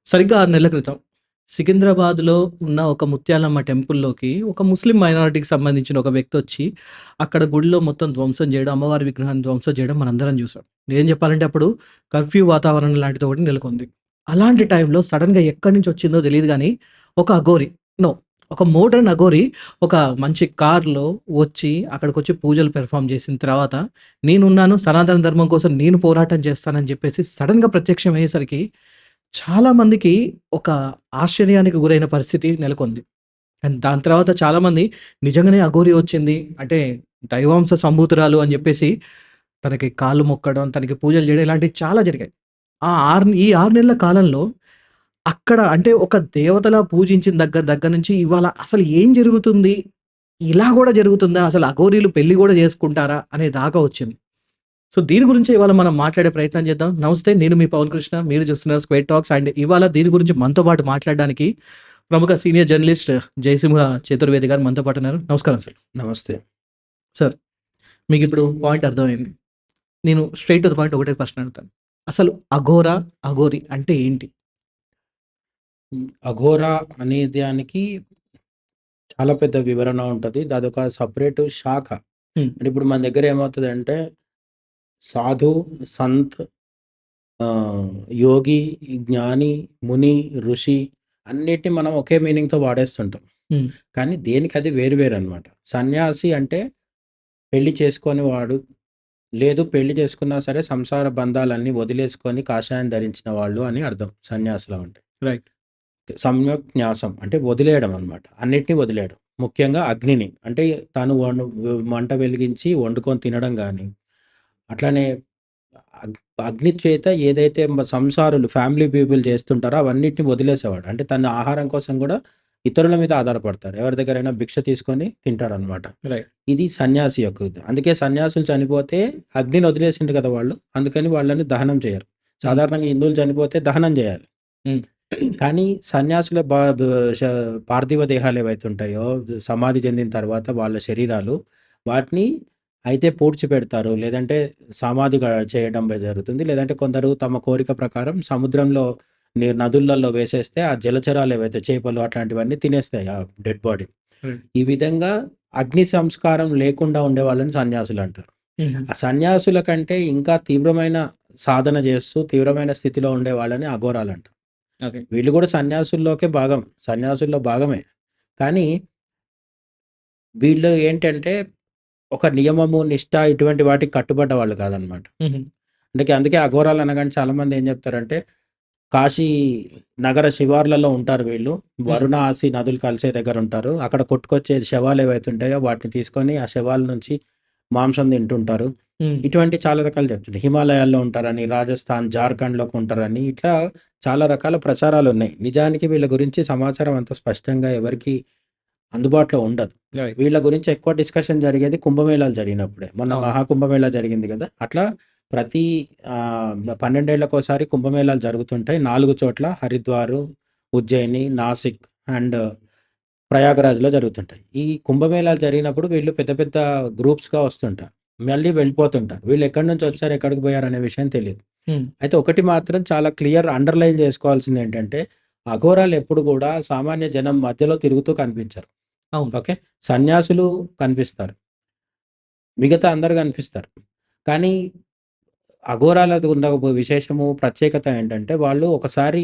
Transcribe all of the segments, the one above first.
సరిగ్గా 6 నెలల క్రితం సికింద్రాబాద్‌లో ఉన్న ఒక ముత్యాలమ్మ టెంపుల్‌లోకి ఒక ముస్లిం మైనారిటీకి సంబంధించిన ఒక వ్యక్తొచ్చి, అక్కడ గుడిలో మొత్తం ధ్వంసం చేయడం, అమ్మవారి విగ్రహాన్ని ధ్వంసం చేయడం మనందరం చూసాం. నిజం చెప్పాలంటే అప్పుడు కర్ఫ్యూ వాతావరణం లాంటిది ఒకటి నెలకొంది. అలాంటి టైంలో సడెన్‌గా ఎక్కడి నుంచి వచ్చిందో తెలీదు గానీ, ఒక అఘోరి నో ఒక మోడర్న్ అఘోరి ఒక మంచి కార్‌లో వచ్చి అక్కడికొచ్చి పూజలు పెర్ఫార్మ్ చేసిన తర్వాత, నేనున్నాను సనాతన ధర్మం కోసం నేను పోరాటం చేస్తానని చెప్పేసి సడెన్‌గా ప్రత్యక్షమయ్యేసరికి చాలా మందికి ఒక ఆశ్చర్యానికి గురైన పరిస్థితి నెలకొంది. అండ్ దాని తర్వాత చాలామంది నిజంగానే అఘోరి వచ్చింది. అంటే దైవాంశ సంభూతురాలు అని జెప్పేసి తనకి కాళ్ళు మొక్కడం, తనకి పూజలు జేయడం ఇలాంటివి చాలా జరిగాయి. ఈ 6 నెలల కాలంలో అక్కడ అంటే ఒక దేవతలా పూజించిన దగ్గర దగ్గర నుంచి ఇవాళ అసలు ఏం జరుగుతుంది? ఇలా గూడా జరుగుతుందా? అసలు అఘోరీలు పెళ్లి గూడా జేసుకుంటారా? అనే దాకా వచ్చింది. సో, దీని గురించే ఇవాళ మనం మాట్లాడే ప్రయత్నం చేద్దాం. నమస్తే. నేను మీ పవన్ కృష్ణ. మీరు చూస్తున్నారు స్క్వేర్ టాక్స్. అండ్ ఇవాళ దీని గురించి మనతో పాటు మాట్లాడడానికి ప్రముఖ సీనియర్ జర్నలిస్ట్ జయసింహ చతుర్వేది గారు మనతో పాటు ఉన్నారు. నమస్కారం సార్. నమస్తే. సార్, మీకిప్పుడు పాయింట్ అర్థమైంది. నేను స్ట్రెయిట్ టు ద పాయింట్ ఒకటే ప్రశ్న అడుగుతాను. అసలు అఘోరా, అఘోరి అంటే ఏంటి? అఘోరా అనే దానికి చాలా పెద్ద వివరణ ఉంటది. అదొక సెపరేట్ శాఖ. హ్మ్. అంటే ఇప్పుడు మన దగ్గర ఏమవుతదంటే సాధు, సంత్, ఆహ్, యోగి, జ్ఞాని, ముని, ఋషి అన్నిటిని మనం ఒకే మీనింగ్‌తో వాడేస్తుంటాం. హ్మ్. కానీ దేనికది వేరు వేరనమాట. సన్యాసి అంటే పెళ్లి చేసుకోనివాడు, లేదు పెళ్లి చేసుకున్నా సరే సంసార బంధాలన్నీ వదిలేసుకొని కాషాయం ధరించిన వాళ్ళు అని అర్థం సన్యాసులం అంటే. రైట్. సమ్యక్ న్యాసం అంటే వదిలేయడం అనమాట. అన్నిటిని వదిలేయడం. ముఖ్యంగా అగ్నిని. అంటే తాను మంట వెలిగించి వండుకొని తినడం గాని, అట్లనే అగ్ అగ్ని చేత ఏదైతే సంసారులు ఫ్యామిలీ పీపుల్ చేస్తుంటారో అవన్నిటిని వదిలేసేవాడు. అంటే తన ఆహారం కోసం గూడా ఇతరుల మీద ఆధారపడతారు. ఎవరి దగ్గరైనా భిక్ష తీసుకొని తింటారనమాట. రైట్. ఇది సన్యాసి యొక్క ఇది. అందుకే సన్యాసులు చనిపోతే అగ్నిని వదిలేసిండ్రు కదా వాళ్ళు. అందుకని వాళ్ళని దహనం చేయరు. హ్మ్. సాధారణంగా హిందువులు చనిపోతే దహనం జేయాలి. హ్మ్. కానీ సన్యాసుల బా బ్ ష పార్థివ దేహాలు ఏవైతే ఉంటాయో, సమాధి చెందిన తర్వాత వాళ్ళ శరీరాలు, వాటిని అయితే పూడ్చిపెడతారు. లేదంటే సమాధి చేయడం జరుగుతుంది. లేదంటే కొందరు తమ కోరిక ప్రకారం సముద్రంలో నదులలో వేసేస్తే ఆ జలచరాలు ఏవైతే చేపలు అట్లాంటివన్నీ తినేస్తాయి ఆ డెడ్ బాడీ. రైట్. ఈ విధంగా అగ్ని సంస్కారం లేకుండా ఉండే వాళ్ళని సన్యాసులంటారు. హుహు. ఆ సన్యాసుల కంటే ఇంకా తీవ్రమైన సాధన చేస్తూ, తీవ్రమైన స్థితిలో ఉండే వాళ్ళని అఘోరాలంటారు. ఓకే. వీళ్ళు కూడా సన్యాసుల్లోకే భాగం. సన్యాసుల్లో భాగమే. కానీ వీళ్ళు ఏంటంటే ఒక నియమము, నిష్ఠ ఇటువంటి వాటికి కట్టుబడ్డ వాళ్ళు కాదనమాట. హుహు. అందుకే అఘోరాలు అనగానే చాలామంది ఏం చెప్తారంటే, కాశీ నగర శివార్లలో ఉంటారు వీళ్ళు. హ్మ్. వరుణ, ఆసి నదులు కలిసే దగ్గర ఉంటారు. అక్కడ కొట్టుకొచ్చే శవాలు ఏవైతే ఉంటాయో వాటిని తీసుకొని ఆ శవాల నుంచి మాంసం తింటుంటారు. హ్మ్. ఇటువంటి చాలా రకాలు చెప్తుంటారు. హిమాలయాల్లో ఉంటారని, రాజస్థాన్, జార్ఖండ్‌లోకి ఉంటారని ఇట్లా చాలా రకాల ప్రచారాలున్నాయి. నిజానికి వీళ్ళ గురించి సమాచారం అంత స్పష్టంగా ఎవరికీ అందుబాటులో ఉండదు. రైట్. వీళ్ళ గురించి ఎక్కువ డిస్కషన్ జరిగేది కుంభమేళాలు జరిగినప్పుడే. మొన్న అవును. మహాకుంభమేళా జరిగింది గదా! అట్లా ప్రతి 12 ఏళ్లకోసారి కుంభమేళాలు జరుగుతుంటాయి. 4 చోట్ల హరిద్వారు, ఉజ్జయిని, నాసిక్ అండ్ ప్రయాగరాజ్‌లో జరుగుతుంటాయి. ఈ కుంభమేళాలు జరిగినప్పుడు వీళ్ళు పెద్ద పెద్ద గ్రూప్స్‌గా వస్తుంటారు. మళ్ళీ వెళ్ళిపోతుంటారు. వీళ్ళు ఎక్కడి నుంచి వచ్చారు, ఎక్కడికి పోయారనే విషయం తెలీదు. హ్మ్. అయితే ఒకటి మాత్రం చాలా క్లియర్ అండర్‌లైన్ చేసుకోవాల్సిందేంటంటే, అఘోరాలు ఎప్పుడు గూడా సామాన్య జనం మధ్యలో తిరుగుతూ కనిపించరు. అవును. ఓకే. సన్యాసులు కనిపిస్తారు. మిగతా అందరూ కనిపిస్తారు. కానీ అఘోరాలది ఉన్న ఒక విశేషము, ప్రత్యేకత ఏంటంటే, వాళ్ళు ఒకసారి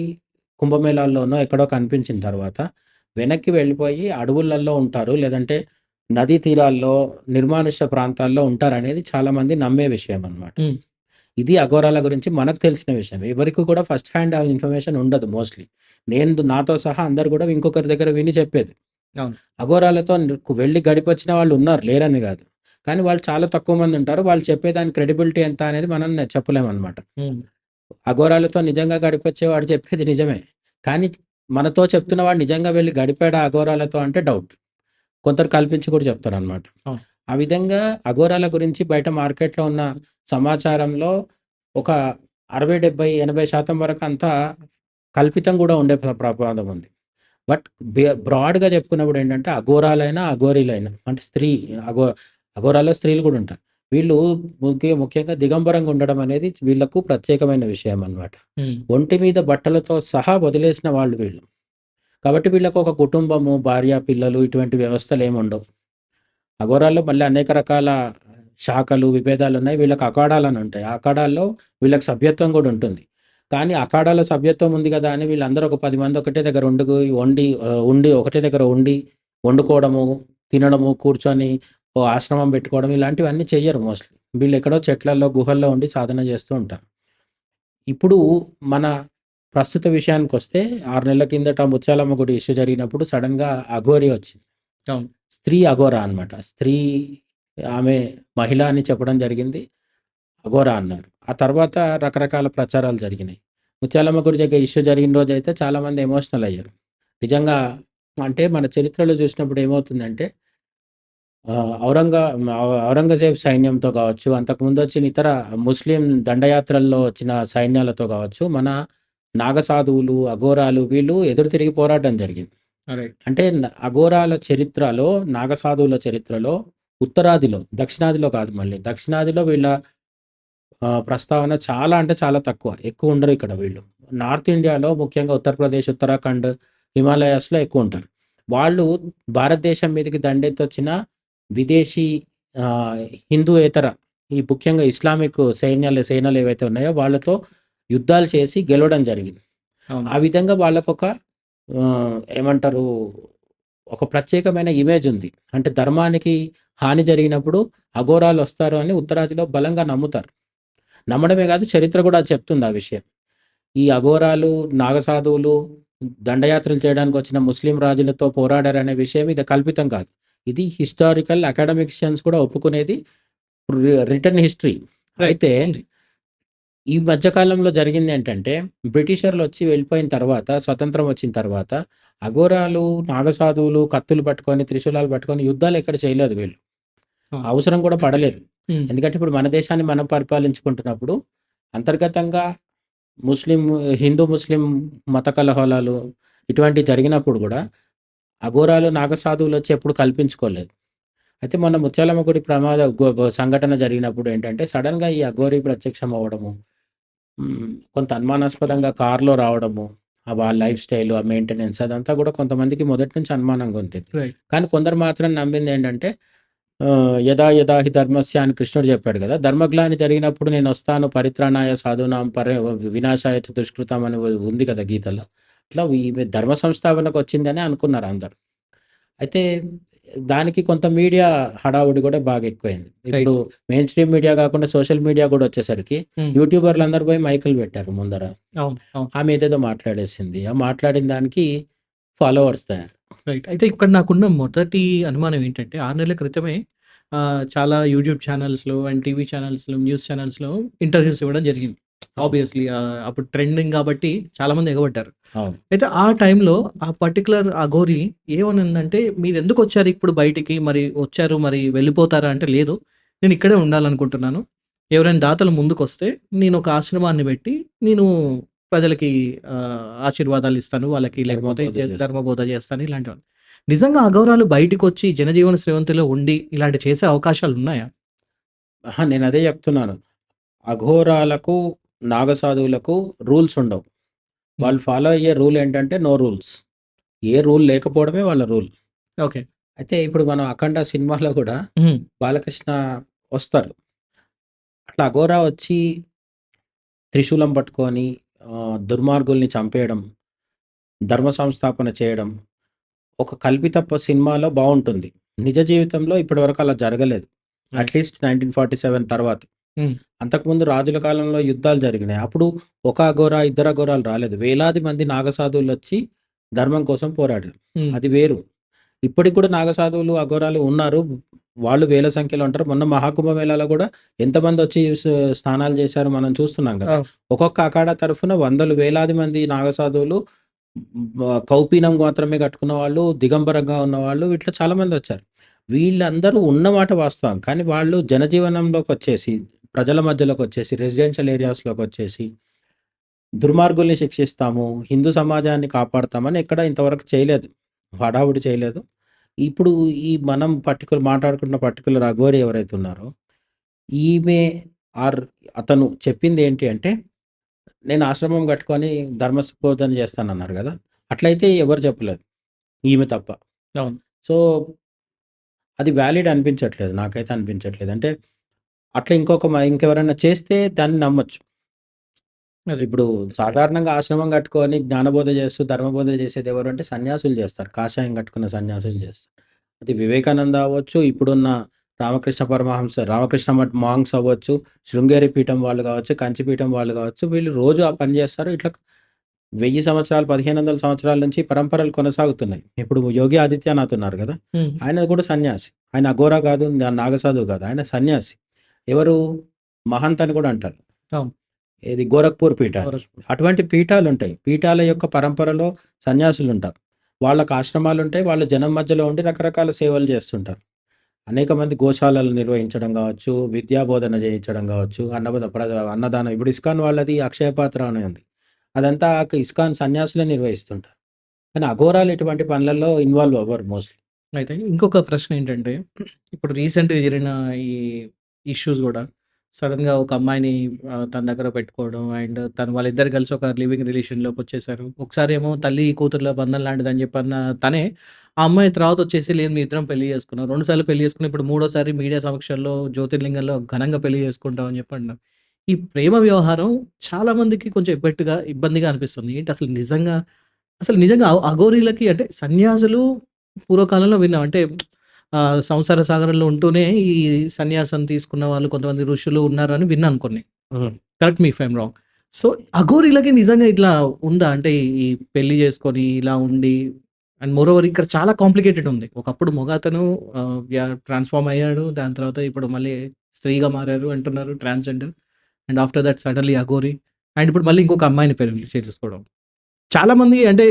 కుంభమేళాల్లోనో ఎక్కడో కనిపించిన తర్వాత వెనక్కి వెళ్ళిపోయి అడవులలో ఉంటారు. లేదంటే నదీ తీరాల్లో, నిర్మానుష్య ప్రాంతాల్లో ఉంటారనేది చాలామంది నమ్మే విషయం అన్నమాట. హ్మ్. ఇది అఘోరాల గురించి మనకు తెలిసిన విషయం. ఎవరికి కూడా ఫస్ట్ హ్యాండ్ ఆ ఇన్ఫర్మేషన్ ఉండదు మోస్ట్‌లీ. నాతో సహా అందరూ కూడా ఇంకొకరి దగ్గర విని చెప్పేది. అవును. అఘోరాలతో వెళ్లి గడిపొచ్చిన వాళ్ళు ఉన్నారు, లేరని గాదు. కానీ వాళ్ళు చాలా తక్కువ మందుంటారు. వాళ్ళు చెప్పేదాని క్రెడిబిలిటీ ఎంత అనేది మనం చెప్పలేమనమాట. హ్మ్. అఘోరాలతో నిజంగా గడిపొచ్చేవాడు చెప్పేది నిజమే. కానీ మనతో చెప్తున్నవాడు నిజంగా వెళ్లి గడిపాడా అఘోరాలతో అంటే డౌట్. కొందరు కల్పించి కూడా చెప్తారనమాట. అవును. ఆ విధంగా అఘోరాల గురించి బయట మార్కెట్‌లో ఉన్న సమాచారంలో ఒక 60, 70, 80% వరకు అంతా కల్పితం గూడా ఉండే ప్రమాదం ఉంది. బట్ బ్రాడ్‌గా చెప్పుకున్నప్పుడు ఏంటంటే అఘోరాలైనా, అఘోరీలైనా అంటే అఘో అఘోరాల్లో స్త్రీలు కూడా ఉంటారు. వీళ్ళు ముఖ్యంగా దిగంబరంగా ఉండడం అనేది వీళ్ళకు ప్రత్యేకమైన విషయం అన్నమాట. హ్మ్. ఒంటి మీద బట్టలతో సహా వదిలేసిన వాళ్ళు వీళ్ళు. కాబట్టి వీళ్ళకు ఒక కుటుంబము, భార్య, పిల్లలు ఇటువంటి వ్యవస్థలేముండవు. అఘోరాల్లో మళ్ళీ అనేక రకాల శాఖలు, విభేదాలున్నాయి. వీళ్ళకి అఖాడాలని ఉంటాయి. ఆ అఖాడాల్లో వీళ్ళకి సభ్యత్వం గూడా ఉంటుంది. కానీ అఖాడాలో సభ్యత్వం ఉంది గదా! అని వీళ్ళందరూ ఒక 10 మంది ఒకటే దగ్గర ఉండి ఒకటే దగ్గర ఉండి వండుకోవడము, తినడము, కూర్చొని ఓ ఆశ్రమం పెట్టుకోవడం ఇలాంటివన్నీ చెయ్యరు మోస్ట్‌లీ. వీళ్ళెక్కడో చెట్లల్లో, గుహల్లో ఉండి సాధన చేస్తూ ఉంటారు. ఇప్పుడు మన ప్రస్తుత విషయానికొస్తే 6 నెలల కిందట ముత్యాలమ్మ గుడి ఇష్యూ జరిగినప్పుడు సడెన్‌గా అఘోరి వచ్చింది. అవును. స్త్రీ అఘోరా అనమాట. ఆమె మహిళ అని చెప్పడం జరిగింది. అఘోరా అన్నారు. ఆ తర్వాత రకరకాల ప్రచారాలు జరిగినాయి. ముత్యాలమ్మ గుడి దగ్గర ఇష్యూ జరిగిన రోజైతే చాలామంది ఎమోషనల్ అయ్యారు. నిజంగా అంటే మన చరిత్రలో చూసినప్పుడు ఏమవుతుందంటే ఔరంగజేబ్ సైన్యంతో కావచ్చు, అంతకుముందు వచ్చిన ఇతర ముస్లిం దండయాత్రల్లో వచ్చిన సైన్యాలతో కావచ్చు, మన నాగసాధువులు, అఘోరాలు వీళ్ళు ఎదురు తిరిగి పోరాటం జరిగింది. రైట్. అంటే అఘోరాల చరిత్రలో, నాగసాధువుల చరిత్రలో ఉత్తరాదిలో, దక్షిణాదిలో కాదు మళ్ళీ. దక్షిణాదిలో వీళ్ళ ప్రస్తావన చాలా అంటే చాలా తక్కువ. ఎక్కువ ఉండరు ఇక్కడ వీళ్ళు. నార్త్ ఇండియాలో ముఖ్యంగా ఉత్తరప్రదేశ్, ఉత్తరాఖండ్, హిమాలయాస్‌లో ఎక్కువుంటారు. వాళ్ళు భారతదేశం మీదకి దండెత్తొచ్చిన విదేశీ ఆహ్, హిందూయేతర ఈ ముఖ్యంగా ఇస్లామిక్ సేనలు ఏవైతే ఉన్నాయో వాళ్ళతో యుద్ధాలు చేసి గెలవడం జరిగింది. అవును. ఆ విధంగా వాళ్ళకొక ఏమంటారు? ఒక ప్రత్యేకమైన ఇమేజ్ ఉంది. అంటే ధర్మానికి హాని జరిగినప్పుడు అఘోరాలొస్తారు అని ఉత్తరాదిలో బలంగా నమ్ముతారు. నమ్మడమే కాదు చరిత్ర కూడా చెప్తుంది ఆ విషయం. ఈ అఘోరాలు, నాగసాధువులు దండయాత్రలు చేయడానికొచ్చిన ముస్లిం రాజులతో పోరాడారనే విషయం ఇది కల్పితం కాదు. ఇది హిస్టారికల్ అకాడమిషియన్స్ కూడా ఒప్పుకునేది రిటన్ హిస్టరీ. రైట్. అయితే ఉంది. ఈ మధ్య కాలంలో జరిగిందేంటంటే, బ్రిటిషర్‌లొచ్చి వెళ్ళిపోయిన తర్వాత, స్వతంత్రం వచ్చిన తర్వాత, అఘోరాలు, నాగసాధువులు కత్తులు పట్టుకొని, త్రిశూలాలు పట్టుకొని యుద్ధాలెక్కడ చేయలేదు వీళ్ళు. ఆ! అవసరం కూడా పడలేదు. హ్మ్. ఎందుకంటే, ఇప్పుడు మన దేశాన్ని మనం పరిపాలించుకుంటున్నప్పుడు, అంతర్గతంగా హిందూ, ముస్లిం మత కలహాలాలు ఇటువంటివి జరిగినప్పుడు గూడా, అఘోరాలు, నాగసాధువులొచ్చి ఎప్పుడు కల్పించుకోలేదు. అయితే మొన్న ముత్యాలమ్మ గుడి సంఘటన జరిగినప్పుడు ఏంటంటే, సడెన్‌గా ఈ అఘోరి ప్రత్యక్షం అవ్వడము కొంత అనుమానాస్పదంగా కార్‌లో రావడము, వాళ్ళ లైఫ్ స్టైలు, ఆ మెయింటెనెన్స్ అదంతా గూడా కొంతమందికి మొదటి నుంచి అనుమానంగా ఉండేది. రైట్. కానీ కొందరు మాత్రం నమ్మిందేంటంటే యదా యదా హి ధర్మస్య అని కృష్ణుడు చెప్పాడు గదా! ధర్మగ్లాని జరిగినప్పుడు నేనొస్తాను పరిత్రాణాయ సాధూనాం వినాశాయ చ దుష్కృతాం అని ఉంది కదా గీతలో. అట్లా ఈమె ధర్మ సంస్థాపనకొచ్చిందని అనుకున్నారు అందరూ. అయితే దానికి కొంత మీడియా హడావుడి గూడా బాగా ఎక్కువైంది. ఇప్పుడు రైట్. మెయిన్ స్ట్రీమ్ మీడియా గాకుండా సోషల్ మీడియా గూడా వచ్చేసరికి హ్మ్. యూట్యూబర్‌లందరూ పోయి మైకులు పెట్టారు ముందర. అవును. అవును. ఆమె ఏదేదో మాట్లాడేసింది. ఆ మాట్లాడిన దానికి ఫాలోవర్స్ తయారు. రైట్. అయితే ఇక్కడ నాకున్న మొదటి అనుమానం ఏంటంటే 6 నెలల క్రితమే చాలా యూట్యూబ్ ఛానల్స్‌లో అండ్ టీవీ ఛానల్స్‌లో, న్యూస్ ఛానల్స్‌లో ఇంటర్వ్యూస్ ఇవ్వడం జరిగింది. అవును. ఆబ్వియస్‌లీ అప్పుడు ట్రెండింగ్ కాబట్టి చాలామంది ఎగబడ్డారు. అవును. అయితే ఆ టైంలో ఆ పర్టిక్యులర్ అఘోరి ఏమనిందంటే, "మీరెందుకొచ్చారు ఇప్పుడు బయటికి? మరి వచ్చారు మరి వెళ్ళిపోతారా?" అంటే, "లేదు. నేను ఇక్కడే ఉండాలనుకుంటున్నాను. ఎవరైనా దాతలు ముందుకొస్తే నేను ఒక ఆశ్రమాన్ని పెట్టి నేను ప్రజలకి ఆశీర్వాదాలిస్తాను. వాళ్ళకి లేకపోతే ధర్మబోధ చేస్తారు. ధర్మబోధ చేస్తాను." ఇలాంటివన్నీ. నిజంగా అఘోరాలు బయటికొచ్చి జనజీవన స్రవంతిలో ఉండి ఇలాంటివి చేసే అవకాశాలున్నాయా? అహా! నేనదే చెప్తున్నాను. అఘోరాలకు, నాగసాధువులకు రూల్స్ ఉండవు. హ్మ్. వాళ్ళు ఫాలో అయ్యే రూల్ ఏంటంటే నో రూల్స్. ఏ రూల్ లేకపోవడమే వాళ్ళ రూల్. ఓకే. అయితే ఇప్పుడు మనం 'అఖండ' సినిమాలో గూడా హ్మ్. బాలకృష్ణ వస్తారు. అట్లా అఘోరా వచ్చి త్రిశూలం పట్టుకొని దుర్మార్గుల్ని చంపేయడం, ధర్మ సంస్థాపన చేయడం, ఒక కల్పిత సినిమాలో బావుంటుంది. నిజ జీవితంలో ఇప్పటివరకు అలా జరగలేదు. రైట్. అట్‌లీస్ట్ 1947 తర్వాత. హ్మ్. అంతకుముందు రాజుల కాలంలో యుద్ధాలు జరిగినాయి. అప్పుడు ఒక అఘోరా, ఇద్దరు అఘోరాలు రాలేదు. వేలాది మంది నాగసాధువులొచ్చి ధర్మం కోసం పోరాడారు. హ్మ్. అది వేరు. ఇప్పటికి కూడా నాగసాధువులు, అఘోరాలు ఉన్నారు. వాళ్ళు వేల సంఖ్యలో ఉంటారు. మొన్న మహాకుంభమేళాలో కూడా ఎంతమందొచ్చి స్నానాలు చేశారో మనం చూస్తున్నాం గదా! అవును. ఒక్కొక్క అఖాడా తరఫున వందలు, వేలాది మంది నాగసాధువులు కౌపీనం మాత్రమే కట్టుకున్న వాళ్ళు, దిగంబరంగా ఉన్నవాళ్ళు ఇట్లా చాలామందొచ్చారు. వీళ్ళందరూ ఉన్నమాట వాస్తవం. కానీ వాళ్ళు జనజీవనంలోకొచ్చేసి, ప్రజల మధ్యలోకొచ్చేసి, రెసిడెన్షియల్ ఏరియాస్‌లోకొచ్చేసి, దుర్మార్గుల్ని శిక్షిస్తాము, హిందూ సమాజాన్ని కాపాడతామని ఎక్కడ ఇంతవరకు చేయలేదు. హడావుడి చేయలేదు. ఇప్పుడు ఈ మనం మాట్లాడుకుంటున్న పర్టిక్యులర్ అఘోరి ఎవరైతే ఉన్నారో, ఈమె ఆర్ అతను చెప్పిందేంటి అంటే, నేను ఆశ్రమం కట్టుకొని ధర్మబోధన చేస్తానన్నారు గదా! అట్లయితే ఎవరు చెప్పలేదు. ఈమె తప్ప. అవును. సో, అది వాలిడ్ అనిపించట్లేదు. నాకైతే అనిపించట్లేదు. అంటే అట్లా ఇంకెవరైనా చేస్తే దాన్ని నమ్మొచ్చు. అదే. ఇప్పుడు సాధారణంగా ఆశ్రమం కట్టుకొని జ్ఞానబోధ చేస్తూ, ధర్మబోధ చేసేది ఎవరు అంటే సన్యాసులు చేస్తారు. కాషాయం కట్టుకున్న సన్యాసులు చేస్తారు. అది వివేకానంద అవ్వచ్చు, ఇప్పుడున్న రామకృష్ణ మఠ్ మాంగ్స్ అవ్వచ్చు, శృంగేరి పీఠం వాళ్ళు కావచ్చు, కంచి పీఠం వాళ్ళు కావచ్చు. వీళ్ళు రోజు ఆ పని చేస్తారు. ఇట్లా 1000 సంవత్సరాలు, 1500 సంవత్సరాల నుంచి పరంపరలు కొనసాగుతున్నాయి. ఇప్పుడు యోగి ఆదిత్యనాథ్ ఉన్నారు కదా! హ్మ్. ఆయన కూడా సన్యాసి. ఆయన అఘోరా కాదు, నాగసాధువు కాదు. ఆయన సన్యాసి. ఎవరు? మహంత్ అని కూడా అంటారు. అవును. ఏది గోరఖ్పూర్ పీఠానికి. గోరఖ్పూర్. అటువంటి పీఠాలుంటాయి. పీఠాల యొక్క పరంపరలో సన్యాసులుంటారు. వాళ్ళకి ఆశ్రమాలుంటాయి. వాళ్ళు జనం మధ్యలో ఉండి రకరకాల సేవలు చేస్తుంటారు. అనేక మంది గోశాలలు నిర్వహించడం గావచ్చు, విద్యా బోధన చేయించడం గావచ్చు, అన్నదానం ఇప్పుడు ఇస్కాన్ వాళ్ళది అక్షయపాత్ర అని ఉంది. అదంతా ఇస్కాన్ సన్యాసులే నిర్వహిస్తుంటారు. కానీ అఘోరాలు ఇటువంటి పనులలో ఇన్వాల్వ్ అవ్వరు మోస్ట్‌లీ. అయితే ఇంకొక ప్రశ్న ఏంటంటే, ఇప్పుడు రీసెంట్‌గా జరిగిన ఈ ఇష్యూస్ గూడా సడెన్‌గా ఒక అమ్మాయిని తన దగ్గర పెట్టుకోవడం అండ్ వాళ్ళిద్దరు కలిసి ఒక లివింగ్ రిలేషన్‌లోకొచ్చేసారు. ఒకసారేమో తల్లి కూతుర్ల బంధం లాంటిదని చెప్పన్న తనే, ఆ అమ్మాయి తర్వాతొచ్చేసి లేదు మీ ఇద్దరం పెళ్లి చేసుకున్నాం. 2 సార్లు పెళ్లి చేసుకున్నాం. ఇప్పుడు మూడోసారి మీడియా సమక్షంలో జ్యోతిర్లింగంలో ఘనంగా పెళ్లి చేసుకుంటాం అని చెప్పి అంటున్నారు. ఈ ప్రేమ వ్యవహారం చాలా మందికి కొంచెం ఇబ్బందిగా అనిపిస్తుంది. ఏంటి అసలు నిజంగా అఘోరీలకి అంటే సన్యాసులు పూర్వకాలంలో విన్నాం. అంటే సంసార సాగరంలో ఉంటూనే ఈ సన్యాసం తీసుకున్న వాళ్ళు కొంతమంది ఋషులు ఉన్నారని విన్నాను కొన్ని. Hmm. Correct me if I'm wrong. So, అఘోరీలకి నిజంగా ఇట్లా ఉందా? అంటే ఈ పెళ్లి చేసుకొని ఇలా ఉండి అండ్ మోరోవర్ ఇక్కడ చాలా కాంప్లికేటెడ్ ఉంది. ఒకప్పుడు మగతను ట్రాన్స్‌ఫార్మ్ అయ్యాడు. దాని తర్వాత ఇప్పుడు మళ్ళీ స్త్రీగా మారారు అంటున్నారు transgender. And after that suddenly Aghori. And ఇప్పుడు మళ్ళీ ఇంకొక అమ్మాయిని పెళ్లి చేసేసుకోవడం. చాలామంది అంటే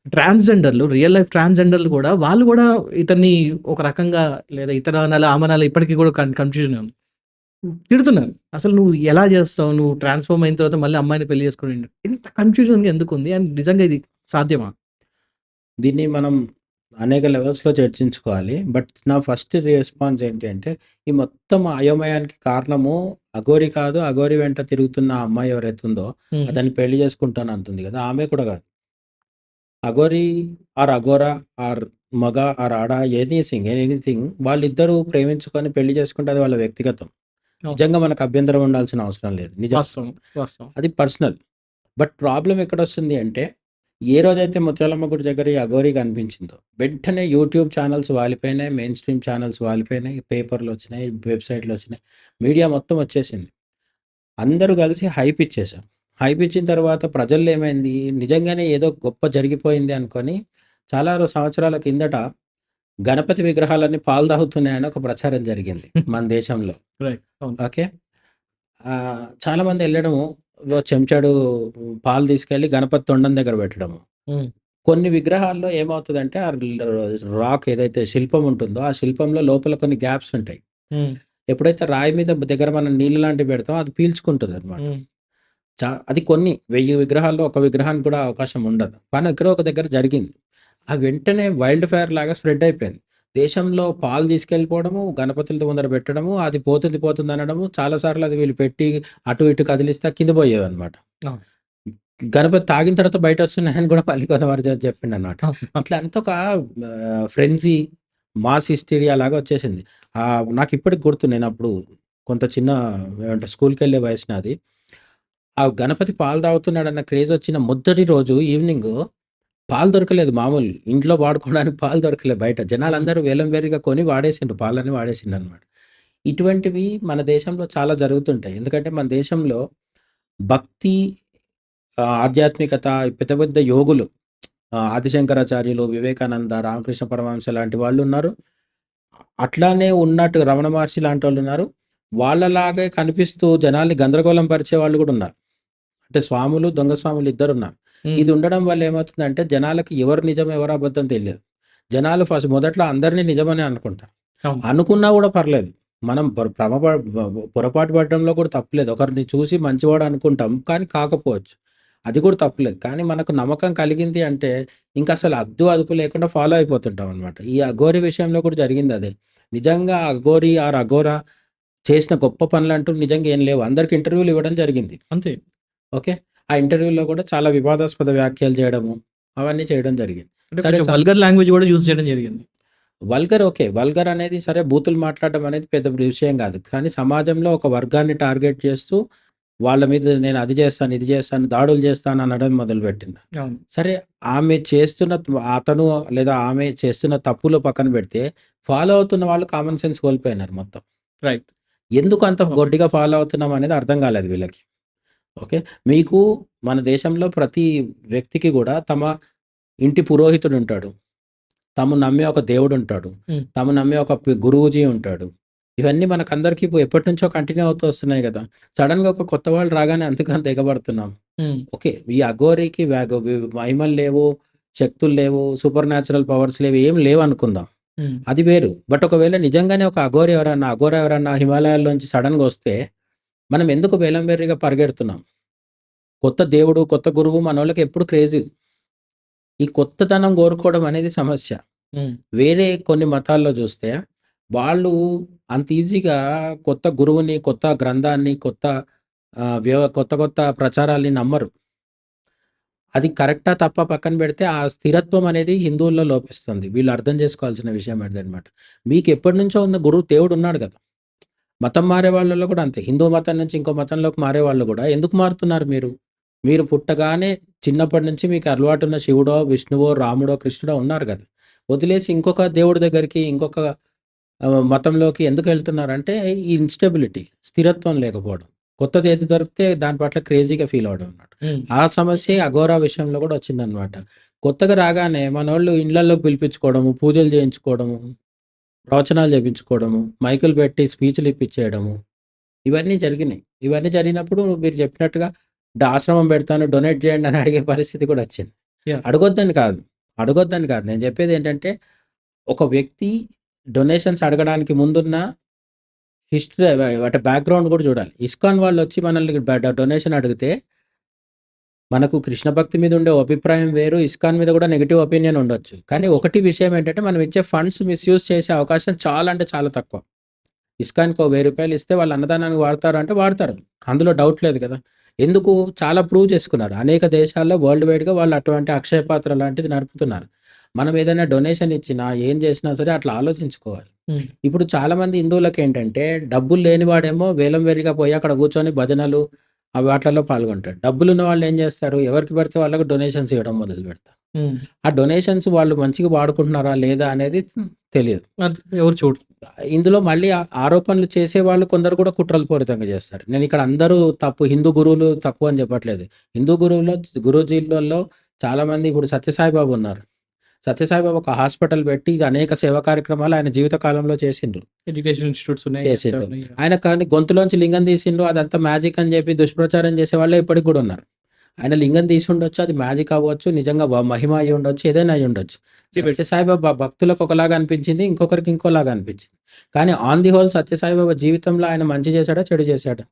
ట్రాన్స్‌జెండర్‌లు రియల్ లైఫ్ ట్రాన్స్‌జెండర్‌లు గూడా వాళ్ళు గూడా ఇతన్ని ఒక రకంగా లేదా ఇతను అనాలా, ఆమె అనాలా ఇప్పటికి గూడా కన్‌ఫ్యూజనే ఉంది. తిడుతున్నారు. అసలు నువ్వు ఎలా జేస్తావు? నువ్వు ట్రాన్స్‌ఫార్మ్ అయిన తర్వాత మళ్ళీ అమ్మాయిని పెళ్లి చేసుకోవడం ఏంటి? ఇంత కన్‌ఫ్యూజన్‌గా ఎందుకుంది? అండ్ నిజంగా ఇది సాధ్యమా? దీన్ని మనం అనేక లెవెల్స్‌లో చర్చించుకోవాలి. బట్ నా ఫస్ట్ రెస్పాన్స్ ఏంటి అంటే, ఈ మొత్తం అయోమయానికి కారణము అఘోరి కాదు. అఘోరి వెంట తిరుగుతున్న ఆ అమ్మాయి ఎవరైతే ఉందో, హ్మ్. అతన్ని పెళ్లి చేసుకుంటానంటుంది గదా! ఆమె కూడా కాదు. అఘోరి అఘోరా మగ ఆడ ఎనీథింగ్ వాళ్ళిద్దరూ ప్రేమించుకొని పెళ్లి చేసుకుంటే అది వాళ్ళ వ్యక్తిగతం. అవును. నిజంగా మనకు అభ్యంతరం ఉండాల్సిన అవసరం లేదు. నిజం. వాస్తవం. వాస్తవం. అది పర్సనల్. బట్ ప్రాబ్లమ్ ఎక్కడొస్తుంది అంటే, ఏ రోజైతే ముత్యాలమ్మ గుడి దగ్గర ఈ అఘోరి కనిపించిందో, వెంటనే యూట్యూబ్ ఛానెల్స్ వాలిపోయినాయి. మెయిన్ స్ట్రీమ్ ఛానెల్స్ వాలిపోయినాయి. పేపర్‌లొచ్చినాయి, వెబ్‌సైట్‌లొచ్చినాయి. మీడియా మొత్తం వచ్చేసింది. అందరూ కలిసి హైప్ ఇచ్చేశారు. హైప్ ఇచ్చిన తర్వాత ప్రజల్లో ఏమైంది, నిజంగానే ఏదో గొప్ప జరిగిపోయింది అనుకోని, చాలా సంవత్సరాల కిందట గణపతి విగ్రహాలన్నీ పాలు తాగుతున్నాయని ఒక ప్రచారం జరిగింది మన దేశంలో. రైట్. అవును. ఓకే. చాలామంది ఎళ్ళడము, చెంచాడు పాలు తీసుకెళ్ళి గణపతి తొండం దగ్గర పెట్టడము. హ్మ్. కొన్ని విగ్రహాల్లో ఏమవుతదంటే, రాక్ ఏదైతే శిల్పం ఉంటుందో, ఆ శిల్పంలో లోపల కొన్ని గ్యాప్స్ ఉంటాయి. హ్మ్. ఎప్పుడైతే రాయి మీద దగ్గర మనం నీళ్ళు లాంటివి పెడతామో అది పీల్చుకుంటదనమాట. హ్మ్. అది కొన్ని 1000 విగ్రహాల్లో ఒక విగ్రహానికి కూడా అవకాశం ఉండదు. కానీ ఎక్కడో ఒక దగ్గర జరిగింది. ఆ వెంటనే వైల్డ్ ఫైర్ లాగా స్ప్రెడ్ అయిపోయింది. దేశంలో పాలు తీసుకెళ్ళిపోవడము, గణపతుల ముందర పెట్టడము, అది పోతుంది పోతుంది అనడము, చాలా సార్లు అది వీళ్ళు పెట్టి అటు ఇటు కదిలిస్తే కింద పోయేవన్నమాట. అవును. గణపతి తాగిన తర్వాత బయటొస్తున్నాయని గూడా పల్లి కొదమారు చెప్పిండనమాట. అవును. ఇట్లా అంతా ఒక ఫ్రెంజీ, మాస్ హిస్టీరియా లాగా వచ్చేసింది. నాకిప్పటికి గుర్తు నేనప్పుడు కొంత చిన్న ఏమంటారు స్కూల్‌కెళ్ళే వయసు నాది. ఆ గణపతి పాలు తాగుతున్నాడన్న క్రేజొచ్చిన మొదటి రోజు ఈవినింగు పాలు దొరకలేదు మామూలు. ఇంట్లో వాడుకోవడానికి పాలు దొరకలేదు బయట. హ్మ్. జనాలందరూ వేలం వేరీగా కొని వాడేసిండ్రు. పాలన్నీ వాడేసిండనమాట. ఇటువంటివి మన దేశంలో చాలా జరుగుతుంటాయి. ఎందుకంటే మన దేశంలో భక్తి, ఆధ్యాత్మికత పెద్ద పెద్ద యోగులు, ఆదిశంకరాచార్యులు, వివేకానంద, రామకృష్ణ పరమహంస లాంటి వాళ్ళున్నారు. అట్లానే ఉన్నట్టు రమణ మహర్షి లాంటోళ్ళున్నారు. వాళ్ళలాగే కనిపిస్తూ జనాల్ని గందరగోళం పరిచే వాళ్ళు గూడా ఉన్నారు. అంటే స్వాములు, దొంగ స్వాములు ఇద్దరున్నారు. హ్మ్. ఇది ఉండడం వల్ల ఏమవుతుందంటే జనాలకి ఎవరు నిజం, ఎవరు అబద్ధం తెలియదు. జనాలు మొదట్లో అందరిని నిజమనే అనుకుంటారు. అవును. అనుకున్నా గూడా పర్లేదు. మనం పొరపాటు పడడంలో కూడా తప్పులేదు. ఒకరిని చూసి మంచివాడు అనుకుంటాం. కానీ కాకపోవచ్చు. అది కూడా తప్పులేదు. కానీ మనకు నమ్మకం కలిగింది అంటే ఇంకసలు అద్దు, అదుపు లేకుండా ఫాలో అయిపోతుంటామనమాట. ఈ అఘోరి విషయంలో కూడా జరిగిందదే. నిజంగా అఘోరి అఘోరా చేసిన గొప్ప పనులంటూ నిజంగా ఏం లేవు. అందరికి ఇంటర్వ్యూలు ఇవ్వడం జరిగింది. అంతే. ఓకే. ఆ ఇంటర్వ్యూలో కూడా చాలా వివాదాస్పద వ్యాఖ్యలు చేయడము, అవన్నీ చేయడం జరిగింది. అంటే సరే కొంచెం వల్గర్ లాంగ్వేజ్ గూడా యూజ్ చేయడం జరిగింది. Vulgar okay. వల్గర్ అనేది సరే బూతులు మాట్లాడడం అనేది పెద్ద విషయం కాదు. కానీ సమాజంలో ఒక వర్గాన్ని టార్గెట్ చేస్తూ వాళ్ళ మీద నేను అది చేస్తాను, ఇది చేస్తాను, దాడులు చేస్తాను అనడం మొదలుపెట్టిండు. అవును. సరే ఆమె చేస్తున్న అతను లేదా ఆమె చేస్తున్న తప్పులు పక్కన పెడితే ఫాలో అవుతున్న వాళ్ళు కామన్ సెన్స్ కోల్పోయినారు మొత్తం. రైట్. ఎందుకు అంత ఓకే. గొడ్డిగా ఫాలో అవుతున్నాం అనేది అర్థం కాలేదు వీళ్ళకి. ఓకే. మీకు మన దేశంలో ప్రతి వ్యక్తికి కూడా తమ ఇంటి పురోహితుడు ఉంటాడు. తాము నమ్మే ఒక దేవుడుంటాడు. హ్మ్. తాము నమ్మే ఒక గురూజీ ఉంటాడు. ఇవన్నీ మనకందరికీ ఎప్పటినుంచో కంటిన్యూ అవుతూ వస్తున్నాయి గదా! సడెన్‌గా ఒక కొత్త వాళ్ళు రాగానే అంతకంత ఎగబడుతున్నాం. హ్మ్. ఓకే. ఈ అఘోరికి మహిమలు లేవు, శక్తులు లేవు, సూపర్ న్యాచురల్ పవర్స్ లేవు, ఏం లేవనుకుందాం. హ్మ్. అది వేరు. బట్ ఒకవేళ నిజంగానే ఒక అఘోర ఎవరన్నా హిమాలయాల్లోంచి సడెన్‌గా వస్తే మనం ఎందుకు వేలంబెర్రిగా పరిగెడుతున్నాం? కొత్త దేవుడు, కొత్త గురువు మనోళ్ళకి ఎప్పుడు క్రేజీ. ఈ కొత్తదనం కోరుకోవడం అనేది సమస్య. హ్మ్. వేరే కొన్ని మతాల్లో చూస్తే, వాళ్ళు అంత ఈజీగా కొత్త గురువుని, కొత్త గ్రంథాన్ని, కొత్త కొత్త కొత్త ప్రచారాల్ని నమ్మరు. అది కరెక్టా? తప్పా? పక్కన పెడితే ఆ స్థిరత్వం అనేది హిందువుల్లో లోపిస్తుంది. వీళ్ళు అర్థం చేసుకోవాల్సిన విషయం అదనమాట. మీకు ఎప్పటినుంచో ఉన్న గురువు దేవుడున్నాడు గదా! మతం మారే వాళ్ళలో కూడా అంతే. హిందూ మతం నుంచి ఇంకో మతంలోకి మారేవాళ్ళు గూడా ఎందుకు మారుతున్నారు మీరు? మీరు పుట్టగానే చిన్నప్పటి నుంచి మీకు అలవాటున్న శివుడో, విష్ణువో, రాముడో, కృష్ణుడో ఉన్నారు గదా! వదిలేసి ఇంకొక దేవుడి దగ్గరికి, ఇంకొక మతంలోకి ఎందుకెళ్తున్నారంటే ఈ ఇన్‌స్టెబిలిటీ, స్థిరత్వం లేకపోవడం. కొత్తది ఏది దొరికితే దాని పట్ల క్రేజీగా ఫీల్ అవ్వడం అన్నమాట. హ్మ్. ఆ సమస్యే అఘోరా విషయంలో కూడా వచ్చిందన్నమాట. కొత్తగా రాగానే మనోళ్ళు ఇళ్ళల్లోకి పిలిపించుకోవడము, పూజలు చేయించుకోవడము, ప్రవచనాలు చేపించుకోవడము, మైకులు పెట్టి స్పీచ్‌లు ఇప్పించేయడము, ఇవన్నీ జరిగినాయి. ఇవన్నీ జరిగినప్పుడు మీరు చెప్పినట్టుగా ఆశ్రమం పెడతాను, డొనేట్ చేయండి అని అడిగే పరిస్థితి కూడా వచ్చింది. యాహ్! అడగొద్దని కాదు. అడగొద్దని కాదు. నేను చెప్పేదేంటంటే ఒక వ్యక్తి డొనేషన్స్ అడగడానికి ముందున్న హిస్టరీ అంటే బ్యాక్‌గ్రౌండ్ కూడా చూడాలి. ఇస్కాన్ వాళ్ళొచ్చి మనల్ని డొనేషన్ అడిగితే, మనకు కృష్ణ భక్తి మీద ఉండే అభిప్రాయం వేరు. ఇస్కాన్ మీద కూడా నెగెటివ్ ఒపీనియన్ ఉండొచ్చు. కానీ ఒకటి విషయం ఏంటంటే, మనం ఇచ్చే ఫండ్స్ మిస్‌యూజ్ చేసే అవకాశం చాలా అంటే చాలా తక్కువ. ఇస్కాన్‌కి ఓ రూ. 1000 ఇస్తే వాళ్ళు అన్నదానానికి వాడతారా అంటే వాడతారు. అందులో డౌట్ లేదు కదా! ఎందుకు? చాలా ప్రూవ్ చేసుకున్నారు. అనేక దేశాల్లో వరల్డ్ వైడ్‌గా వాళ్ళు అటువంటి అక్షయ పాత్ర లాంటిది నడుపుతున్నారు. మనం ఏదైనా డొనేషన్ ఇచ్చినా, ఏం చేసినా సరే అట్లా ఆలోచించుకోవాలి. హ్మ్. ఇప్పుడు చాలామంది హిందువులకేంటంటే, డబ్బులు లేనివాడేమో వేలం వెర్రిగా పోయి అక్కడ కూర్చొని భజనలు వాటిలలో పాల్గొంటాడు. డబ్బులున్న వాళ్ళు ఏం చేస్తారు? ఎవరికి పడితే వాళ్ళకి డొనేషన్స్ ఇవ్వడం మొదలుపెడతారు. హ్మ్. ఆ డొనేషన్స్ వాళ్ళు మంచిగా వాడుకుంటున్నారా లేదా అనేది తెలీదు. అది ఎవరు చూడరు. ఇందులో మళ్ళీ ఆరోపణలు చేసేవాళ్ళు కొందరు కూడా కుట్రలు పూరితంగా చేస్తారు. నేనిక్కడ అందరూ తప్పు, హిందూ గురువులు తక్కువ అని చెప్పట్లేదు. హిందూ గురూజీలలో చాలామంది ఇప్పుడు సత్యసాయి బాబా ఉన్నారు. సత్యసాయి బాబా ఒక హాస్పిటల్ పెట్టి అనేక సేవా కార్యక్రమాలు ఆయన జీవిత కాలంలో చేసిండ్రు. ఎడ్యుకేషన్ ఇన్‌స్టిట్యూట్స్ ఉన్నాయి. చేసిండ్రు. ఉన్నాయి. ఆయన కానీ గొంతులోంచి లింగం తీసిండ్రు. అదంతా మ్యాజిక్ అని చెప్పి దుష్ప్రచారం చేసేవాళ్ళే ఇప్పటికి కూడా ఉన్నారు. ఆయన లింగం తీసి ఉండొచ్చు. అది మ్యాజిక్ అవ్వచ్చు. నిజంగా మహిమ అయ్యి ఉండొచ్చు. ఏదైనా అయ్యి ఉండొచ్చు. డిబేట్. సత్యసాయిబాబా భక్తులకు ఒకలాగా అనిపించింది. ఇంకొకరికి ఇంకోలాగా అనిపించింది. కానీ ఆన్ ది హోల్ సత్యసాయిబాబా జీవితంలో ఆయన మంచి చేశాడా? చెడు చేశాడా?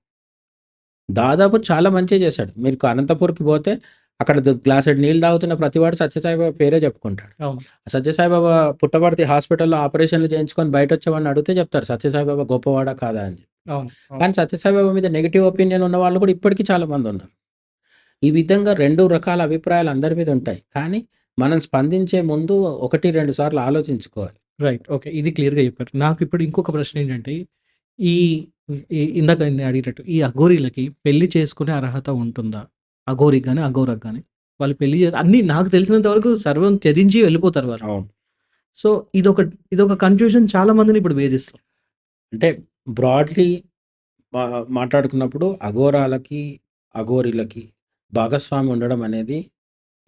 దాదాపు చాలా మంచే చేశాడు. మీరు అనంతపూర్‌కి పోతే అక్కడ గ్లాసెడు నీళ్ళు తాగుతున్న ప్రతివాడు సత్యసాయిబాబా పేరే చెప్పుకుంటాడు. అవును. సత్యసాయిబాబా పుట్టపర్తి హాస్పిటల్‌లో ఆపరేషన్‌లు చేయించుకొని బయటొచ్చేవాడిని అడిగితే చెప్తారు సత్యసాయిబాబా గొప్పవాడా? కాదా? అని చెప్పి. అవును. అవును. కానీ సత్యసాయిబాబా మీద నెగెటివ్ ఒపీనియన్ ఉన్నవాళ్ళు కూడా ఇప్పటికి చాలా మందున్నారు. ఈ విధంగా 2 రకాల అభిప్రాయాలు అందరి మీద ఉంటాయి. కానీ మనం స్పందించే ముందు 1, 2 సార్లు ఆలోచించుకోవాలి. రైట్. ఓకే. ఇది క్లియర్‌గా చెప్పారు. నాకిప్పుడు ఇంకొక ప్రశ్న ఏంటంటే, ఈ ఇందాక నేను అడిగినట్టు ఈ అఘోరీలకి పెళ్లి చేసుకునే అర్హత ఉంటుందా? అఘోరికి గాని, అఘోరాకి గాని. వాళ్ళు పెళ్లి అన్నీ నాకు తెలిసినంత వరకు సర్వం త్యజించి వెళ్ళిపోతారు వాళ్ళు. అవును. సో, ఇదొక కన్‌ఫ్యూజన్ చాలా మందిని ఇప్పుడు వేధిస్తుంది. అంటే బ్రాడ్‌లీ మా మాట్లాడుకున్నప్పుడు అఘోరాలకి, అఘోరీలకి భాగస్వామి ఉండడం అనేది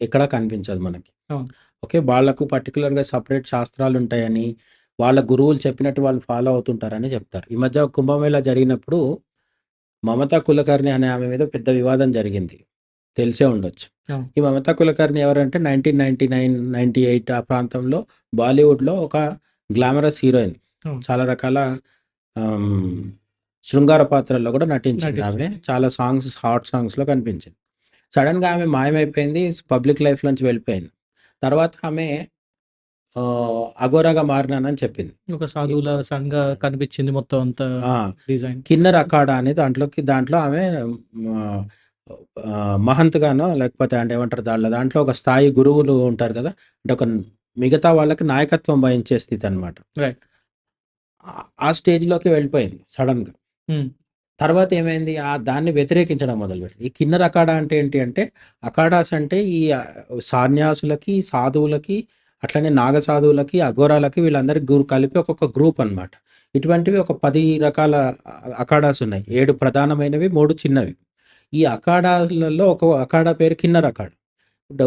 ఎక్కడా కనిపించదు మనకి. అవును. ఓకే. వాళ్ళకు పర్టిక్యులర్‌గా సెపరేట్ శాస్త్రాలుంటాయని, వాళ్ళ గురువులు చెప్పినట్టు వాళ్ళు ఫాలో అవుతుంటారని చెప్తారు. ఈ మధ్య కుంభమేళా జరిగినప్పుడు మమతా కులకర్ణి అనే ఆమె మీద పెద్ద వివాదం జరిగింది. తెలిసే ఉండొచ్చు. అవును. ఈ మమతా కులకర్ణి ఎవరంటే 1999, 98 ఆ ప్రాంతంలో బాలీవుడ్‌లో ఒక గ్లామరస్ హీరోయిన్. అవును. చాలా రకాల ఆహ్, శృంగార పాత్రల్లో కూడా నటించింది ఆమె. నటించింది. చాలా సాంగ్స్, హాట్ సాంగ్స్‌లో కనిపించింది. సడెన్‌గా ఆమె మాయమైపోయింది. పబ్లిక్ లైఫ్‌లోంచి వెళ్ళిపోయింది. తర్వాత ఆమె అఘోరాగా మారినానని చెప్పింది. ఒక సాధువుల సంగా కనిపించింది మొత్తం అంతా ఆ! డిజైన్. కిన్నెర అఖాడా అని దాంట్లో ఆమె ఆహ్, మహంత్‌గానో లేకపోతే అంటే ఏమంటారు దాంట్లో ఒక స్థాయి గురువులు ఉంటారు కదా! అంటే ఒక మిగతా వాళ్ళకి నాయకత్వం వహించే స్థితనమాట. రైట్. ఆ స్టేజ్‌లోకి వెళ్ళిపోయింది సడెన్‌గా. హ్మ్. తర్వాత ఏమైంది? దాన్ని వ్యతిరేకించడం మొదలుపెట్టింది. ఈ కిన్నెర అఖాడా అంటే ఏంటి అంటే, అఖాడాస్ అంటే ఈ సన్యాసులకి, సాధువులకి, అట్లనే నాగ సాధువులకి, అఘోరాలకి వీళ్ళందరికి కలిపి ఒక్కొక్క గ్రూప్ అనమాట. ఇటువంటివి ఒక 10 రకాల అఖాడాస్ ఉన్నాయి. 7 ప్రధానమైనవి, 3 చిన్నవి. ఈ అఖాడాలలో ఒక అఖాడా పేరు కిన్నెర అఖాడా.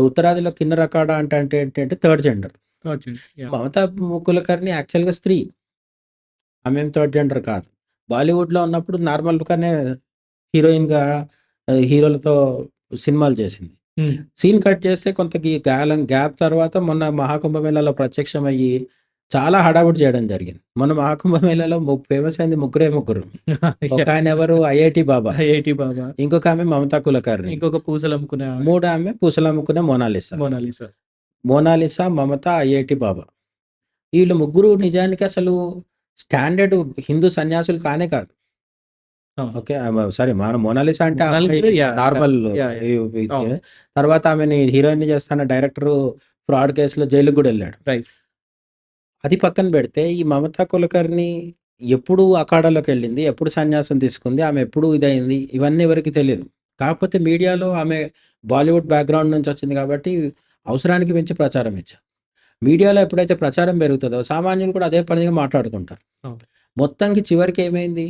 ఉత్తరాదిలో కిన్నెర అఖాడా అంటే ఏంటంటే థర్డ్ జెండర్. వచ్చింది. యాహ్! మమతా కులకర్ణి యాక్చువల్‌గా స్త్రీ. ఆమేం థర్డ్ జెండర్ కాదు. బాలీవుడ్‌లో ఉన్నప్పుడు నార్మల్‌గానే హీరోయిన్‌గా హీరోలతో సినిమాలు చేసింది. హ్మ్. సీన్ కట్ చేస్తే కొంత గ్యాప్ తర్వాత మొన్న మహాకుంభమేళాలో ప్రత్యక్షమయ్యి చాలా హడావుడి చేయడం జరిగింది. మొన్న మహాకుంభమేళాలో ఫేమస్ అయింది ముగ్గురు. యాహ్! ఒకాయన ఎవరు 'ఐఐటీ బాబా', ఐఐటీ బాబా. ఇంకొక ఆమె 'మమతా కులకర్ణి', ఇంకొక పూసలమ్ముకునే ఆవిడ. మూడో ఆమె పూసలమ్ముకునే 'మోనాలిసా'. మోనాలిసా. 'మోనాలిసా', 'మమత', 'ఐఐటీ బాబా'. వీళ్ళు ముగ్గురు నిజానికి అసలు స్టాండర్డ్ హిందూ సన్యాసులు కానే కాదు. అవును. ఓకే. సారీ మన 'మోనాలిసా' అంటే ఆ అమ్మాయి Mona Lisa yeah! Normal yeah! Yeah! అవును. తర్వాత ఆమెని హీరోయిన్‌ని చేస్తాన్న డైరెక్టరు ఫ్రాడ్ కేసులో జైలుకి గూడా ఎళ్ళాడు. రైట్. అది పక్కన పెడితే ఈ 'మమతా కులకర్ణి' ఎప్పుడు అఖాడాలోకెళ్ళింది, ఎప్పుడు సన్యాసం తీసుకుంది, ఆమె ఎప్పుడు ఇదయింది ఇవన్నీ ఎవరికీ తెలీదు. కాకపోతే మీడియాలో ఆమె బాలీవుడ్ బ్యాక్‌గ్రౌండ్ నుంచి వచ్చింది కాబట్టి అవసరానికి మించి ప్రచారం ఇచ్చారు. మీడియాలో ఎప్పుడైతే ప్రచారం పెరుగుతదో సామాన్యులు కూడా అదే పనిగా మాట్లాడుకుంటారు. అవును. మొత్తానికి చివరికి ఏమైంది?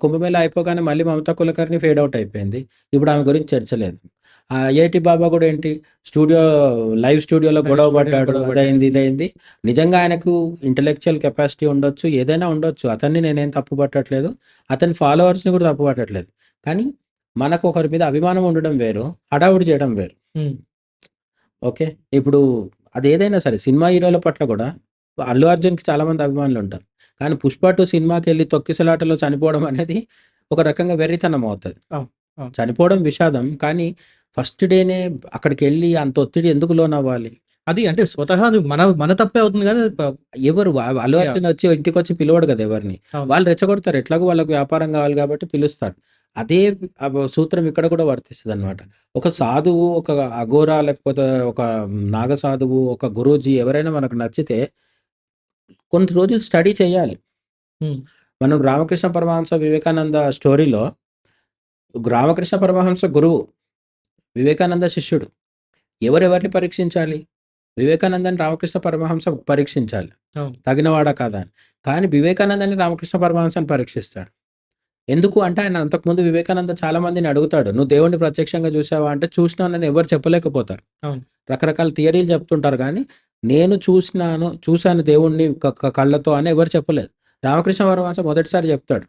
కుంభమేళా అయిపోగానే మళ్ళీ 'మమతా కులకర్ణి' ఫేడ్ ఔట్ అయిపోయింది. ఇప్పుడు ఆమె గురించి చర్చ లేదు. ఐఐటీ బాబా గూడా ఏంటి లైవ్ స్టూడియోలో లైవ్ గొడవ స్టూడియోలో పడ్డాడు. గొడవ పడ్డాడు. అదయింది, ఇదయింది. నిజంగా ఆయనకు ఇంటలెక్చువల్ కెపాసిటీ ఉండొచ్చు. ఏదైనా ఉండొచ్చు. అతన్ని నేనేం తప్పు పట్టట్లేదు. అతని ఫాలోవర్స్‌ని కూడా తప్పు పట్టట్లేదు. కానీ మనకు ఒకరి మీద అభిమానం ఉండడం వేరు. హడావుడి చేయడం వేరు. హ్మ్. ఓకే. ఇప్పుడు అదేదైనా సరే సినిమా హీరోల పట్ల గూడా 'అల్లు అర్జున్‌కి' చాలామంది అభిమానులుంటారు. కానీ 'పుష్ప 2' సినిమాకెళ్ళి తొక్కిసలాటలో చనిపోవడం అనేది ఒక రకంగా వెర్రితనం అవుతది. అవును. అవును. చనిపోవడం విషాదం. కానీ ఫస్ట్ డేనే అక్కడికెళ్ళి అంత ఒత్తిడి ఎందుకు లోనవ్వాలి? అది అంటే స్వతహా అది మన మన తప్పే అవుతుంది గానీ ఎవరు 'అల్లు యాహ్! అర్జున్' ఇంటికొచ్చి పిలవడు గదా! ఎవరిని. అవును. వాళ్ళు రెచ్చగొడతారు. ఎట్లాగో వాళ్ళకి వ్యాపారం కావాలి కాబట్టి పిలుస్తారు. అదే సూత్రం ఇక్కడ కూడా వర్తిస్తదనమాట. ఒక సాధువు, ఒక అఘోరా లేకపోతే ఒక నాగ సాధువు, ఒక గురూజీ ఎవరైనా మనకు నచ్చితే కొన్ని రోజులు స్టడీ చేయాలి. హ్మ్. మనం రామకృష్ణ పరమహంస వివేకానంద స్టోరీలో రామకృష్ణ పరమహంస గురువు, వివేకానంద శిష్యుడు. ఎవరెవరిని పరీక్షించాలి? వివేకానందని రామకృష్ణ పరమహంస పరీక్షించాలి. అవును. తగినవాడా కాదా అని. కానీ వివేకానందని రామకృష్ణ పరమహంసని పరీక్షిస్తాడు. ఎందుకు అంటే ఆయన అంతకుముందు వివేకానంద చాలా మందిని అడుగుతాడు. "నువ్వు దేవుడిని ప్రత్యక్షంగా చూసావా?" అంటే చూసినానని ఎవరు చెప్పలేకపోతారు. అవును. రకరకాల థియరీలు చెప్తుంటారు గానీ, నేను చూసాను దేవుడిని కళ్ళతో అని ఎవరు చెప్పలేదు. రామకృష్ణ పరమహంస మొదటిసారి చెప్తాడు.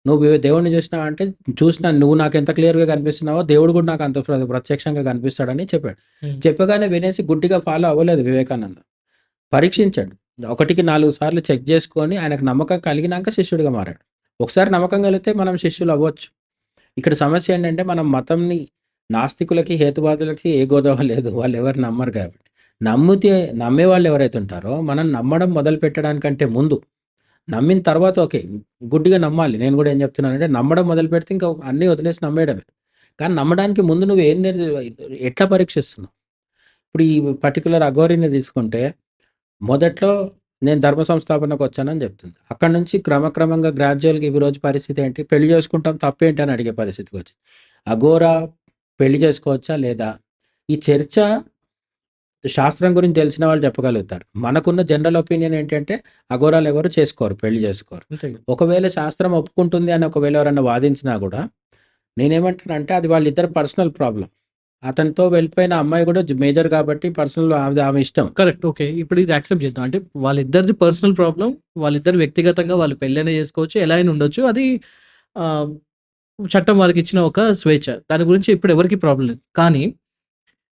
"నువ్వు దేవుడిని చూసినావా?" అంటే, "చూసినాను. నువ్వు నాకెంత క్లియర్‌గా కనిపిస్తున్నావో దేవుడు కూడా నాకు అంత ప్రత్యక్షంగా కనిపిస్తాడని" చెప్పాడు. హ్మ్. చెప్పగానే వినేసి గుడ్డిగా ఫాలో అవ్వలేదు వివేకానంద. పరీక్షించాడు. 1కి 4 సార్లు చెక్ చేసుకొని ఆయనకు నమ్మకం కలిగినాక శిష్యుడిగా మారాడు. ఒకసారి నమ్మకం కలిగితే మనం శిష్యులవ్వచ్చు. ఇక్కడ సమస్య ఏంటంటే మనం మతంని నాస్తికులకి, హేతువాదులకి ఏ గోదవ లేదు. వాళ్ళెవరు నమ్మరు కాబట్టి. నమ్మితే నమ్మేవాళ్ళు ఎవరైతే ఉంటారో మనం నమ్మడం మొదలుపెట్టడానికంటే ముందు, నమ్మిన తర్వాత ఓకే. గుడ్డిగా నమ్మాలి. నేను గూడా ఏం చెప్తున్నానంటే నమ్మడం మొదలుపెడితే ఇంకా అన్నీ వదిలేసి నమ్మేయడమే. కానీ నమ్మడానికి ముందు నువ్వు ఏం ఎట్లా పరీక్షిస్తున్నావు? ఇప్పుడు ఈ పర్టిక్యులర్ అఘోరిని తీసుకుంటే మొదట్లో నేను ధర్మ సంస్థాపనకొచ్చానని జెప్తుంది. అక్కడి నుంచి క్రమక్రమంగా గ్రాడ్యుయల్‌గా ఈ రోజు పరిస్థితి ఏంటి? పెళ్లి చేసుకుంటాం తప్పేంటి అని అడిగే పరిస్థితికొచ్చింది. అఘోరా పెళ్లి చేసుకోవచ్చా? లేదా? ఈ చర్చ శాస్త్రం గురించి తెలిసిన వాళ్ళు చెప్పగలుగుతారు. మనకున్న జనరల్ ఒపీనియన్ ఏంటంటే అఘోరాలెవరు చేసుకోరు. పెళ్లి చేసుకోరు. అంతే. ఒకవేళ శాస్త్రం ఒప్పుకుంటుంది అని ఒకవేళ ఎవరన్నా వాదించినా గూడా నేనేమంటానంటే అది వాళ్ళిద్దరి పర్సనల్ ప్రాబ్లమ్. అతనితో వెళ్ళిపోయిన అమ్మాయి గూడా మేజర్ కాబట్టి పర్సనల్ ఆమె ఇష్టం. కరెక్ట్. ఓకే. ఇప్పుడు ఇది యాక్సెప్ట్ చేద్దాం. అంటే వాళ్ళిద్దరిది పర్సనల్ ప్రాబ్లమ్. వాళ్ళిద్దరు వ్యక్తిగతంగా వాళ్ళు పెళ్లైనా చేసుకోవచ్చు. ఎలా అయినా ఉండొచ్చు. అది ఆహ్, చట్టం వారికిచ్చిన ఒక స్వేచ్ఛ. దాని గురించి ఇప్పుడు ఎవరికీ ప్రాబ్లమ్ లేదు. కానీ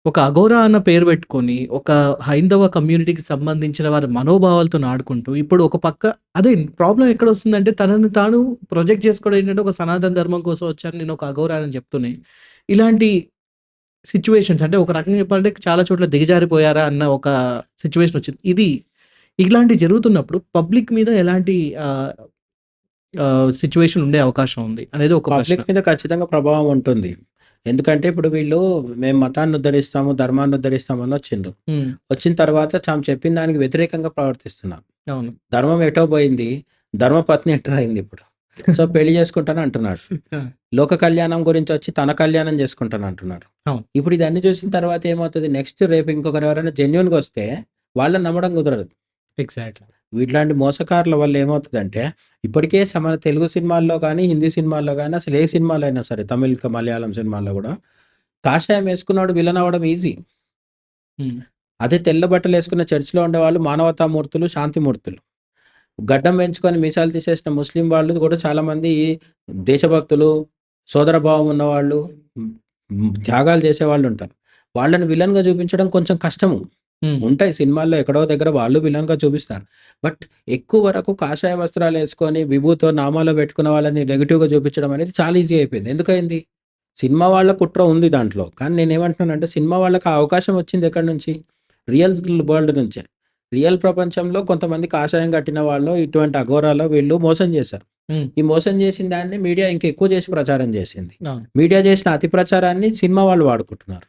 ఒక అఘోరా అన్న పేరు పెట్టుకొని, ఒక హైందవ కమ్యూనిటీకి సంబంధించిన వారి మనోభావాలతోని ఆడుకుంటూ, ఇప్పుడు ఒక పక్క అదే ప్రాబ్లమ్ ఎక్కడొస్తుందంటే తనను తాను ప్రొజెక్ట్ చేసుకోవడం ఏంటంటే, ఒక సనాతన ధర్మం కోసం వచ్చాను నేను ఒక అఘోరా అని చెప్తూనే, ఇలాంటి సిట్యుయేషన్స్ అంటే ఒక రకంగా చెప్పాలంటే చాలా చోట్ల దిగజారిపోయారా అన్న ఒక సిట్యుయేషన్ వచ్చింది. ఇది ఇలాంటివి జరుగుతున్నప్పుడు పబ్లిక్ మీద ఎలాంటి ఆహ్, సిట్యుయేషన్ ఉండే అవకాశం ఉంది అనేది ఒక ప్రశ్న. పబ్లిక్ మీద ఖచ్చితంగా ప్రభావం ఉంటుంది. ఎందుకంటే ఇప్పుడు వీళ్ళు మేము మతాన్ని ఉద్ధరిస్తాము, ధర్మాన్ని ఉద్ధరిస్తామని వచ్చిండ్రు. హ్మ్. వచ్చిన తర్వాత తాము చెప్పిన దానికి వ్యతిరేకంగా ప్రవర్తిస్తున్నారు. అవును. ధర్మం ఎటో పోయింది. ధర్మపత్ని ఎంటర్ అయింది ఇప్పుడు. సో, పెళ్లి చేసుకుంటాను అంటున్నాడు. ఆ! లోక కళ్యాణం గురించి వచ్చి తన కళ్యాణం చేసుకుంటాను అంటున్నారు. అవును. ఇప్పుడు ఇదన్నీ చూసిన తర్వాత ఏమవుతది నెక్స్ట్ రేపు ఇంకొకరు ఎవరైనా జెన్యూన్‌గా వస్తే వాళ్ళని నమ్మడం కుదరదు. ఎగ్జాక్ట్‌లీ. ఇట్లాంటి మోసకారుల వల్ల ఏమవుతదంటే ఇప్పటికే మన తెలుగు సినిమాల్లో గానీ, హిందీ సినిమాల్లో గానీ అసలు ఏ సినిమాలో అయినా సరే తమిళ్, మలయాళం సినిమాల్లో గూడా కాషాయం వేసుకున్నోడు విలన్ అవ్వడం ఈజీ. హ్మ్. అదే తెల్ల బట్టలేసుకున్న చర్చ్‌లో ఉండేవాళ్ళు మానవతామూర్తులు, శాంతిమూర్తులు. గడ్డం పెంచుకొని మీసాలు తీసేసిన ముస్లిం వాళ్ళు కూడా చాలామంది దేశభక్తులు, సోదరభావం ఉన్నవాళ్ళు, త్యాగాలు చేసేవాళ్ళుంటారు. వాళ్ళని విలన్‌గా చూపించడం కొంచెం కష్టము. హ్మ్. ఉంటాయి సినిమాల్లో ఎక్కడో దగ్గర వాళ్ళు విలన్‌గా చూపిస్తారు. బట్ ఎక్కువ వరకు కాషాయ వస్త్రాలేసుకొని, విభూతో నామాలో పెట్టుకున్న వాళ్ళని నెగెటివ్‌గా చూపించడం అనేది చాలా ఈజీ అయిపోయింది. ఎందుకయింది? సినిమా వాళ్ళ కుట్ర ఉంది దాంట్లో. కానీ నేనేమంటున్నానంటే సినిమా వాళ్ళకి ఆ అవకాశం వచ్చింది ఎక్కడి నుంచి? రియల్ వరల్డ్ నుంచే. రియల్ ప్రపంచంలో కొంతమంది కాషాయం కట్టిన వాళ్ళు ఇటువంటి అఘోరాలో వీళ్ళు మోసం చేశారు. హ్మ్. ఈ మోసం చేసిన దాన్ని మీడియా ఇంకా ఎక్కువ చేసి ప్రచారం చేసింది. అవును. మీడియా చేసిన అతి ప్రచారాన్ని సినిమా వాళ్ళు వాడుకుంటున్నారు.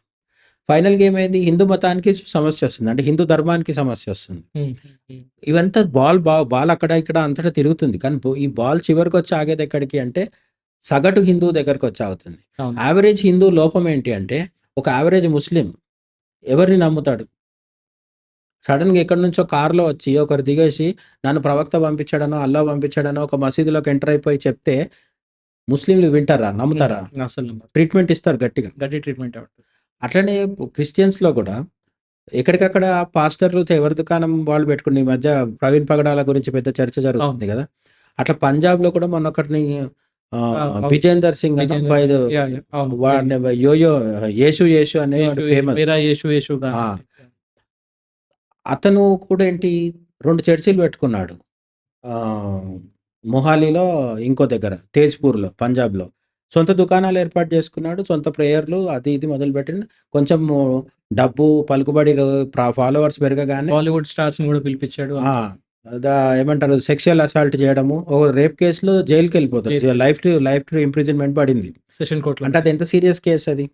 ఫైనల్‌గా ఏమైంది? హిందూ మతానికి సమస్యొస్తుంది. అంటే హిందూ ధర్మానికి సమస్యొస్తుంది. హ్మ్. హ్మ్. ఇవంతా బాల్ అక్కడ ఇక్కడ అంతటా తిరుగుతుంది. కానీ ఈ బాల్ చివరికొచ్చి ఆగేదెక్కడికి అంటే సగటు హిందువు దగ్గరకొచ్చి ఆగుతుంది. అవును. యావరేజ్ హిందూ లోపం ఏంటి అంటే ఒక యావరేజ్ ముస్లిం ఎవరిని నమ్ముతాడు? సడెన్‌గా ఎక్కడి నుంచో కార్‌లో వచ్చి ఒకరు దిగేసి నన్ను ప్రవక్త పంపించాడనో, అల్లాహ్ పంపించాడనో ఒక మసీదులోకి ఎంటర్ అయిపోయి చెప్తే ముస్లింలు వింటారా? నమ్ముతారా? అసలు నమ్మరు. ట్రీట్‌మెంట్ ఇస్తారు గట్టిగా. గట్టి ట్రీట్‌మెంటే ఉంటది. అట్లనే క్రిస్టియన్స్‌లో గూడా ఎక్కడికక్కడ పాస్టర్లు ఎవరి దుకాణం వాళ్ళు పెట్టుకుని ఈ మధ్య ప్రవీణ్ పగడాల గురించి పెద్ద చర్చ అవును. జరుగుతుంది గదా! అట్లా పంజాబ్‌లో కూడా మొన్నొకరిని అవును. విజేందర్ సింగ్ అనో Vijender by the Singh. Yeah! Yeah! అవును. వాడిని యోయో యేసు యేసు అనేవాడు యేషు ఫేమస్. మేరా యేషు యేషుగా. ఆ! అతను కూడా ఏంటి 2 చర్చిలు పెట్టుకున్నాడు. ఆహ్, మొహాలీలో ఇంకో దగ్గర తేజ్‌పూర్‌లో పంజాబ్‌లో. సొంత దుకాణాలు ఏర్పాటు చేసుకున్నాడు. సొంత ప్రేయర్‌లు అది ఇది మొదలుపెట్టిండు. కొంచెము డబ్బు, పలుకుబడి ఫాలోవర్స్ పెరగగానే బాలీవుడ్ స్టార్స్‌ని గూడా పిలిపిచ్చాడు. ఆ! ఏమంటారు సెక్షువల్ అసాల్ట్ చేయడము. ఓ రేప్ కేస్‌లో జైలుకెళ్ళిపోతాడు. జైలుకి లైఫ్ టు ఇంప్రిజన్‌మెంట్ పడింది. సెషన్ కోర్ట్‌లో. అంటే అది ఎంత సీరియస్ కేస్ అది.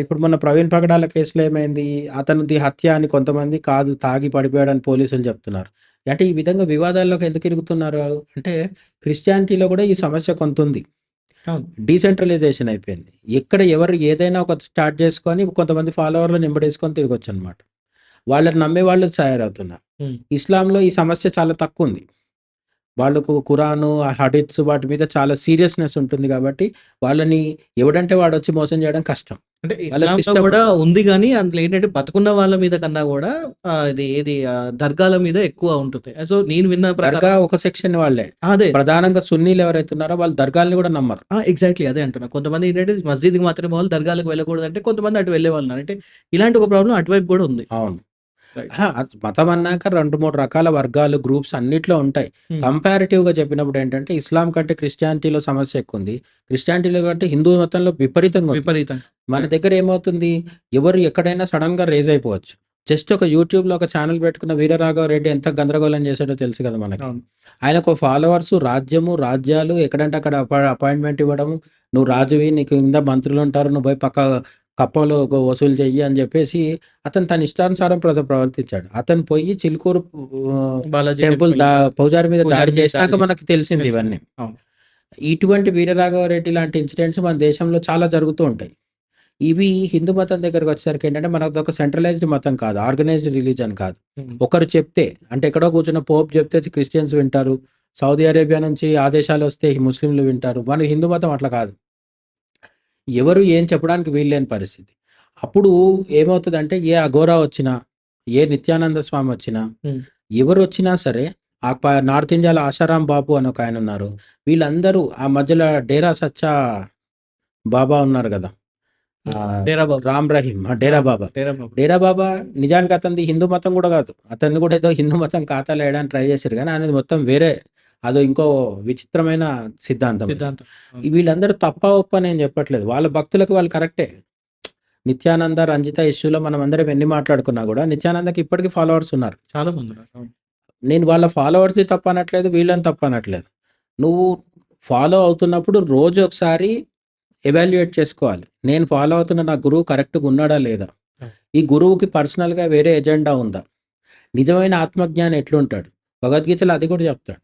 ఇప్పుడు మొన్న ప్రవీణ్ పగడాల కేసులో ఏమైంది? అతనిది హత్య అని కొంతమంది, కాదు తాగి పడిపోయాడని పోలీసులు చెప్తున్నారు. అంటే ఈ విధంగా వివాదాల్లోకి ఎందుకు ఇరుకుతున్నారు? అంటే క్రిస్టియానిటీలో కూడా ఈ సమస్య కొంతుంది. అవును. డీసెంట్రలైజేషన్ అయిపోయింది. ఎక్కడ ఎవరు ఏదైనా ఒకటి స్టార్ట్ చేసుకొని కొంతమంది ఫాలోవర్‌లను వెంబడేసుకొని తిరగొచ్చనమాట. వాళ్ళని నమ్మేవాళ్ళు తయారవుతున్నారు. హ్మ్. ఇస్లాంలో ఈ సమస్య చాలా తక్కువుంది. వాళ్ళకు ఖురాను, ఆ హదీత్స్ వాటి మీద చాలా సీరియస్‌నెస్ ఉంటుంది కాబట్టి, వాళ్ళని ఎవడంటే వాడొచ్చి మోసం చేయడం కష్టం. అంటే వాళ్ళకి ఇస్లాంలో గూడా ఉంది గానీ, అందులో ఏంటంటే బతికున్న వాళ్ళ మీద కన్నా గూడా దర్గాల మీద ఎక్కువ ఉంటుంది. సో, నేను విన్న దర్గా ప్రకారం ఒక సెక్షన్ వాళ్ళే. అదే. ప్రధానంగా సున్నీలు ఎవరైతే ఉన్నారో వాళ్ళు దర్గాల్ని కూడా నమ్మరు. ఎగ్జాక్ట్‌లీ అదే అంటున్నా. కొంతమంది ఏంటంటే మస్జిద్‌కి మాత్రమే పోవాలి, దర్గాలకు వెళ్ళకూడదంటే కొంతమంది అటు వెళ్ళేవాళ్ళున్నారు. అంటే ఇలాంటి ఒక ప్రాబ్లమ్ అటువైపు గూడా ఉంది. అవును. రైట్. మతం అన్నాక 2, 3 రకాల వర్గాలు, గ్రూప్స్ అన్నిట్లో ఉంటాయి. హ్మ్. కంపారిటివ్‌గా చెప్పినప్పుడు ఏంటంటే, ఇస్లాం కంటే క్రిస్టియానిటీలో సమస్య ఎక్కువుంది. క్రిస్టియానిటీలో కంటే హిందూ మతంలో విపరీతంగా ఉంది. విపరీతంగా. మన రైట్. దగ్గర ఏమవుతుంది, ఎవరు ఎక్కడైనా సడెన్‌గా రైజ్ అయిపోవచ్చు. జస్ట్ ఒక యూట్యూబ్‌లో ఒక ఛానెల్ పెట్టుకున్న వీరరాఘవరెడ్డి ఎంత గందరగోళం చేసాడో తెలుసు కదా మనకి. అవును. ఆయనకు ఫాలోవర్సు, రాజ్యము, రాజ్యాలు ఎక్కడంటే అక్కడ అపాయింట్‌మెంట్ ఇవ్వడము. నువ్వు రాజువి, నీకు కింద మంత్రులుంటారు. నువ్వు పోయి కప్పలు వసూలు చెయ్యి అని చెప్పేసి అతను తన ఇష్టానుసారం ప్రవర్తించాడు. అతను పోయి చిలుకూరు బాలాజీ టెంపుల్ టెంపుల్ పూజారి మీద పూజారి దాడి మీద చేసినాక దాడి మనకు తెలిసింది తెలిసింది. ఇవన్నీ. అవును. ఇటువంటి వీరరాఘవరెడ్డి లాంటి ఇన్సిడెంట్స్ మన దేశంలో చాలా జరుగుతూ ఉంటాయి. ఇవి హిందూ మతం దగ్గరకొచ్చేసరికి ఏంటంటే, మనదొక సెంట్రలైజ్డ్ మతం కాదు. ఆర్గనైజ్డ్ రిలీజియన్ కాదు. హ్మ్. ఒకరు చెప్తే అంటే ఎక్కడో కూర్చున్న పోప్ చెప్తే క్రిస్టియన్స్ వింటారు. సౌదీ అరేబియా నుంచి ఆదేశాలొస్తే ఈ ముస్లింలు వింటారు. మన హిందూ మతం అట్లా కాదు. ఎవరు ఏం చెప్పడానికి వీల్లేని పరిస్థితి. అప్పుడు ఏమవుతదంటే, ఏ అఘోరా వచ్చినా, ఏ నిత్యానంద స్వామి వచ్చినా, హ్మ్. ఎవరొచ్చినా సరే నార్త్ ఇండియాలో ఆశారాం బాపు అని ఒకాయనున్నారు. వీళ్ళందరూ ఆ మధ్యలో డేరా సచ్చా బాబా ఉన్నారు గదా! హ్మ్. ఆహ్, డేరా బాబు. రామ్ రహీమ్. డేరా బాబా. డేరా బాబు. డేరా బాబా నిజానికి అతనిది హిందూ మతం గూడా గాదు. అతన్ని గూడా ఏదో హిందూ మతం ఖాతాలో ఎయడానికి ట్రై చేసిర్రు గానీ, ఆయనది మొత్తం వేరే. అదో ఇంకో విచిత్రమైన సిద్ధాంతం అది. సిద్ధాంతం. అవును. వీళ్ళందరూ తప్పా, ఒప్పా నేను చెప్పట్లేదు. వాళ్ళ భక్తులకు వాళ్ళు కరెక్టే. నిత్యానంద, రంజిత ఇష్యూలో మనమందరం ఎన్ని మాట్లాడుకున్నా గూడా, నిత్యానందకి ఇప్పటికి ఫాలోవర్స్ ఉన్నారు. చాలా మందున్నారు. అవును. నేను వాళ్ళ ఫాలోవర్స్‌ని తప్పనట్లేదు, వీళ్ళని తప్పనట్లేదు. నువ్వు ఫాలో అవుతున్నప్పుడు రోజు ఒకసారి ఎవాల్యుయేట్ చేసుకోవాలి. నేను ఫాలో అవుతున్న నా గురువు కరెక్ట్‌గా ఉన్నాడా లేదా? అవును. ఈ గురువుకి పర్సనల్‌గా వేరే ఎజెండా ఉందా? నిజమైన ఆత్మజ్ఞాని ఎట్లుంటాడు? భగవద్గీతలో అది కూడా చెప్తాడు.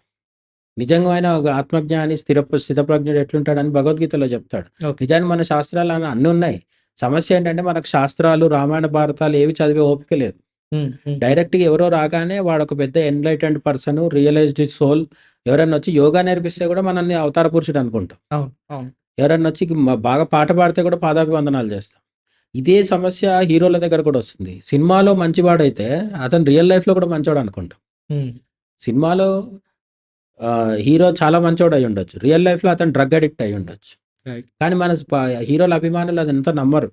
నిజమైన ఒక ఆత్మజ్ఞాని స్థితప్రజ్ఞుడు ఎట్లుంటాడని భగవద్గీతలో చెప్తాడు. ఓకే. నిజానికి మన శాస్త్రాలు అన్నీ ఉన్నాయి. సమస్య ఏంటంటే మనకు శాస్త్రాలు, రామాయణ, భారతాలు ఏవి చదివే ఓపిక లేదు. హ్మ్. హ్మ్. డైరెక్ట్‌గా ఎవరో రాగానే వాడొక పెద్ద ఎన్‌లైటెండ్ పర్సన్, రియలైజ్డ్ సోల్ ఎవరైనా వచ్చి యోగా నేర్పిస్తే కూడా మనల్ని అవతార పురుషుడు అనుకుంటాం. అవును. అవును. ఎవరైనా వచ్చి బాగా పాట పాడితే కూడా పాదాభివందనాలు చేస్తాం. ఇదే సమస్య హీరోల దగ్గర కూడా వస్తుంది. సినిమాలో మంచివాడైతే అతను రియల్ లైఫ్‌లో కూడా మంచోడు అనుకుంటాం. హ్మ్. సినిమాలో హీరో చాలా మంచోడు అయ్యుండొచ్చు. రియల్ లైఫ్‌లో అతను డ్రగ్ అడిక్ట్ అయ్యుండొచ్చు. రైట్. కానీ మన హీరోల అభిమానులు అదంతా నమ్మరు.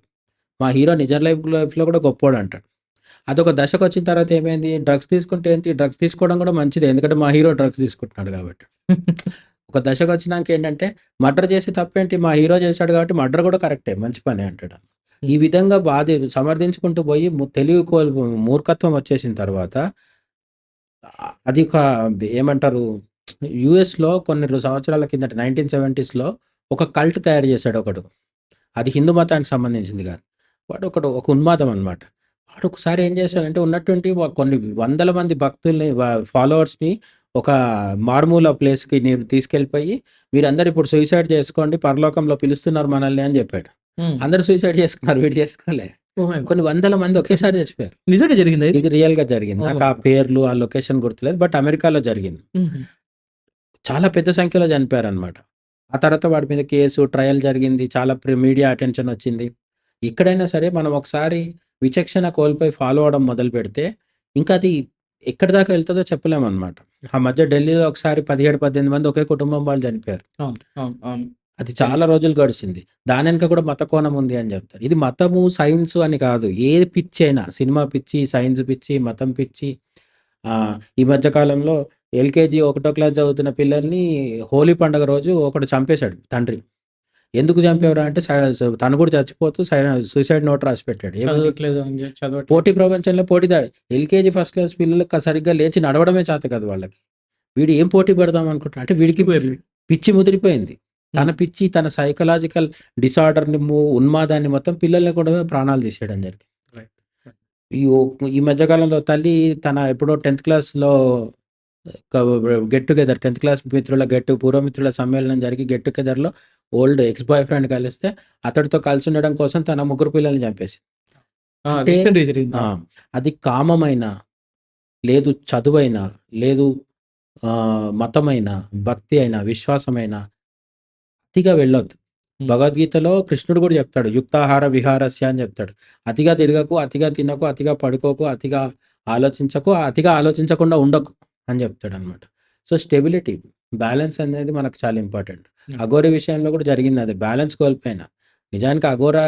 మా హీరో నిజ లైఫ్‌లో కూడా గొప్పోడంటాడు. అదొక దశకొచ్చిన తర్వాత ఏమైంది? డ్రగ్స్ తీసుకుంటే ఏంటి? డ్రగ్స్ తీసుకోవడం కూడా మంచిదే. ఎందుకంటే మా హీరో డ్రగ్స్ తీసుకుంటున్నాడు కాబట్టి. ఒక దశకొచ్చినాక ఏంటంటే మర్డర్ చేసి తప్పేంటి? మా హీరో చేశాడు కాబట్టి మర్డర్ కూడా కరెక్టే. మంచి పనే అంటాడు. ఈ హ్మ్. విధంగా సమర్థించుకుంటూ పోయి మూర్ఖత్వం వచ్చేసిన తర్వాత అది ఒక ఏమంటారు? యూఎస్‌లో కొన్ని సంవత్సరాల కిందట 1970స్‌లో ఒక కల్ట్ తయారు చేశాడు ఒకడు. అది హిందూ మతానికి సంబంధించింది కాదు. ఒక ఉన్మాదం అన్నమాట. వాడు ఒకసారి ఏం చేశాడంటే ఉన్నటువంటి కొన్ని వందల మంది భక్తుల్ని ఫాలోవర్స్‌ని ఒక మారుమూల ప్లేస్‌కి తీసుకెళ్ళిపోయి మీరందరూ ఇప్పుడు సూసైడ్ చేసుకోండి. పరలోకంలో పిలుస్తున్నారు మనల్ని అని చెప్పాడు. హ్మ్. అందరూ సూసైడ్ చేసుకున్నారు. వీడు చేసుకోలే. Oh my god! కొన్ని వందల మంది ఒకేసారి చచ్చిపోయారు. నిజంగా జరిగిందా ఇది? ఇది రియల్‌గా జరిగింది. నాకు ఓహ్! ఆ పేర్లు, ఆ లొకేషన్ గుర్తులేదు. బట్ అమెరికాలో జరిగింది. హుహు. చాలా పెద్ద సంఖ్యలో చనిపోయారనమాట. ఆ తర్వాత వాడి మీద కేసు, ట్రయల్ జరిగింది. చాలా మీడియా అటెన్షన్ వచ్చింది. ఎక్కడైనా సరే మనం ఒకసారి విచక్షణ కోల్పోయి ఫాలో అవ్వడం మొదలుపెడితే, ఇంకా అది ఎక్కడి దాకా వెళ్తదో చెప్పలేమనమాట. ఆ మధ్య ఢిల్లీలో ఒకసారి 17, 18 మంది ఒకే కుటుంబం వాళ్ళు చనిపోయారు. అవును. అవును. అవును. అది చాలా రోజులు గడిచింది. దానెనక కూడా మత కోణం ఉంది అని జెప్తారు. ఇది మతము, సైన్సు అని కాదు. ఏ పిచ్చైనా సినిమా పిచ్చి, సైన్స్ పిచ్చి, మతం పిచ్చి. ఈ మధ్య కాలంలో ఎల్‌కేజీ ఒకటో క్లాస్ చదువుతున్న పిల్లల్ని హోలీ పండుగ రోజు ఒకడు చంపేశాడు తండ్రి. ఎందుకు చంపావురా అంటే తను కూడా చచ్చిపోతూ సూసైడ్ నోట్ రాసి పెట్టాడు. ఏమని? చదవట్లేదు అని చదవట్లేదు. పోటీ ప్రపంచంలో పోటీదాడి. ఎల్‌కేజీ ఫస్ట్ క్లాస్ పిల్లలకి సరిగ్గా లేచి నడవడమే చేత కాదు వాళ్ళకి. వీడు ఏం పోటీ పెడదాం అనుకుంటున్నాడు. అంటే వీడికి పిచ్చిపోయారు. పిచ్చి ముదిరిపోయింది. తన హ్మ్. పిచ్చి, తన సైకలాజికల్ డిసార్డర్‌ని ఉన్మాదాన్ని మొత్తం పిల్లల్ని కూడా ప్రాణాలు తీసేయడం జరిగింది. రైట్. ఈ ఓ ఈ మధ్య కాలంలో తల్లి తన ఎప్పుడో 10థ్ క్లాస్‌లో క గెట్ టుగెదర్ 10థ్ క్లాస్ పూర్వ మిత్రుల సమ్మేళనం జరిగి గెట్ టుగెదర్‌లో ఓల్డ్ ఎక్స్ బాయ్ ఫ్రెండ్ కలిస్తే అతడితో కలిసి ఉండడం కోసం తన ముగ్గురు పిల్లల్ని చంపేసింది. ఆ! అంటే రీసెంట్‌గా జరిగింది. ఆ! అవును. అది కామమైనా, లేదు చదువైనా, లేదు మతమైనా, భక్తి అయినా, విశ్వాసమైనా అతిగా వెళ్ళొద్దు. హ్మ్. భగవద్గీతలో కృష్ణుడు కూడా చెప్తాడు. యుక్తాహార విహారస్య అని చెప్తాడు. అతిగా తిరగకు, అతిగా తినకు, అతిగా పడుకోకు, అతిగా ఆలోచించకు, అతిగా ఆలోచించకుండా ఉండకు అని చెప్తాడనమాట. సో, స్టెబిలిటీ, బ్యాలెన్స్ అనేది మనకు చాలా ఇంపార్టెంట్. హ్మ్. అఘోరి విషయంలో కూడా జరిగింది అదే. బ్యాలెన్స్ కోల్పోయిన. నిజానికి అఘోర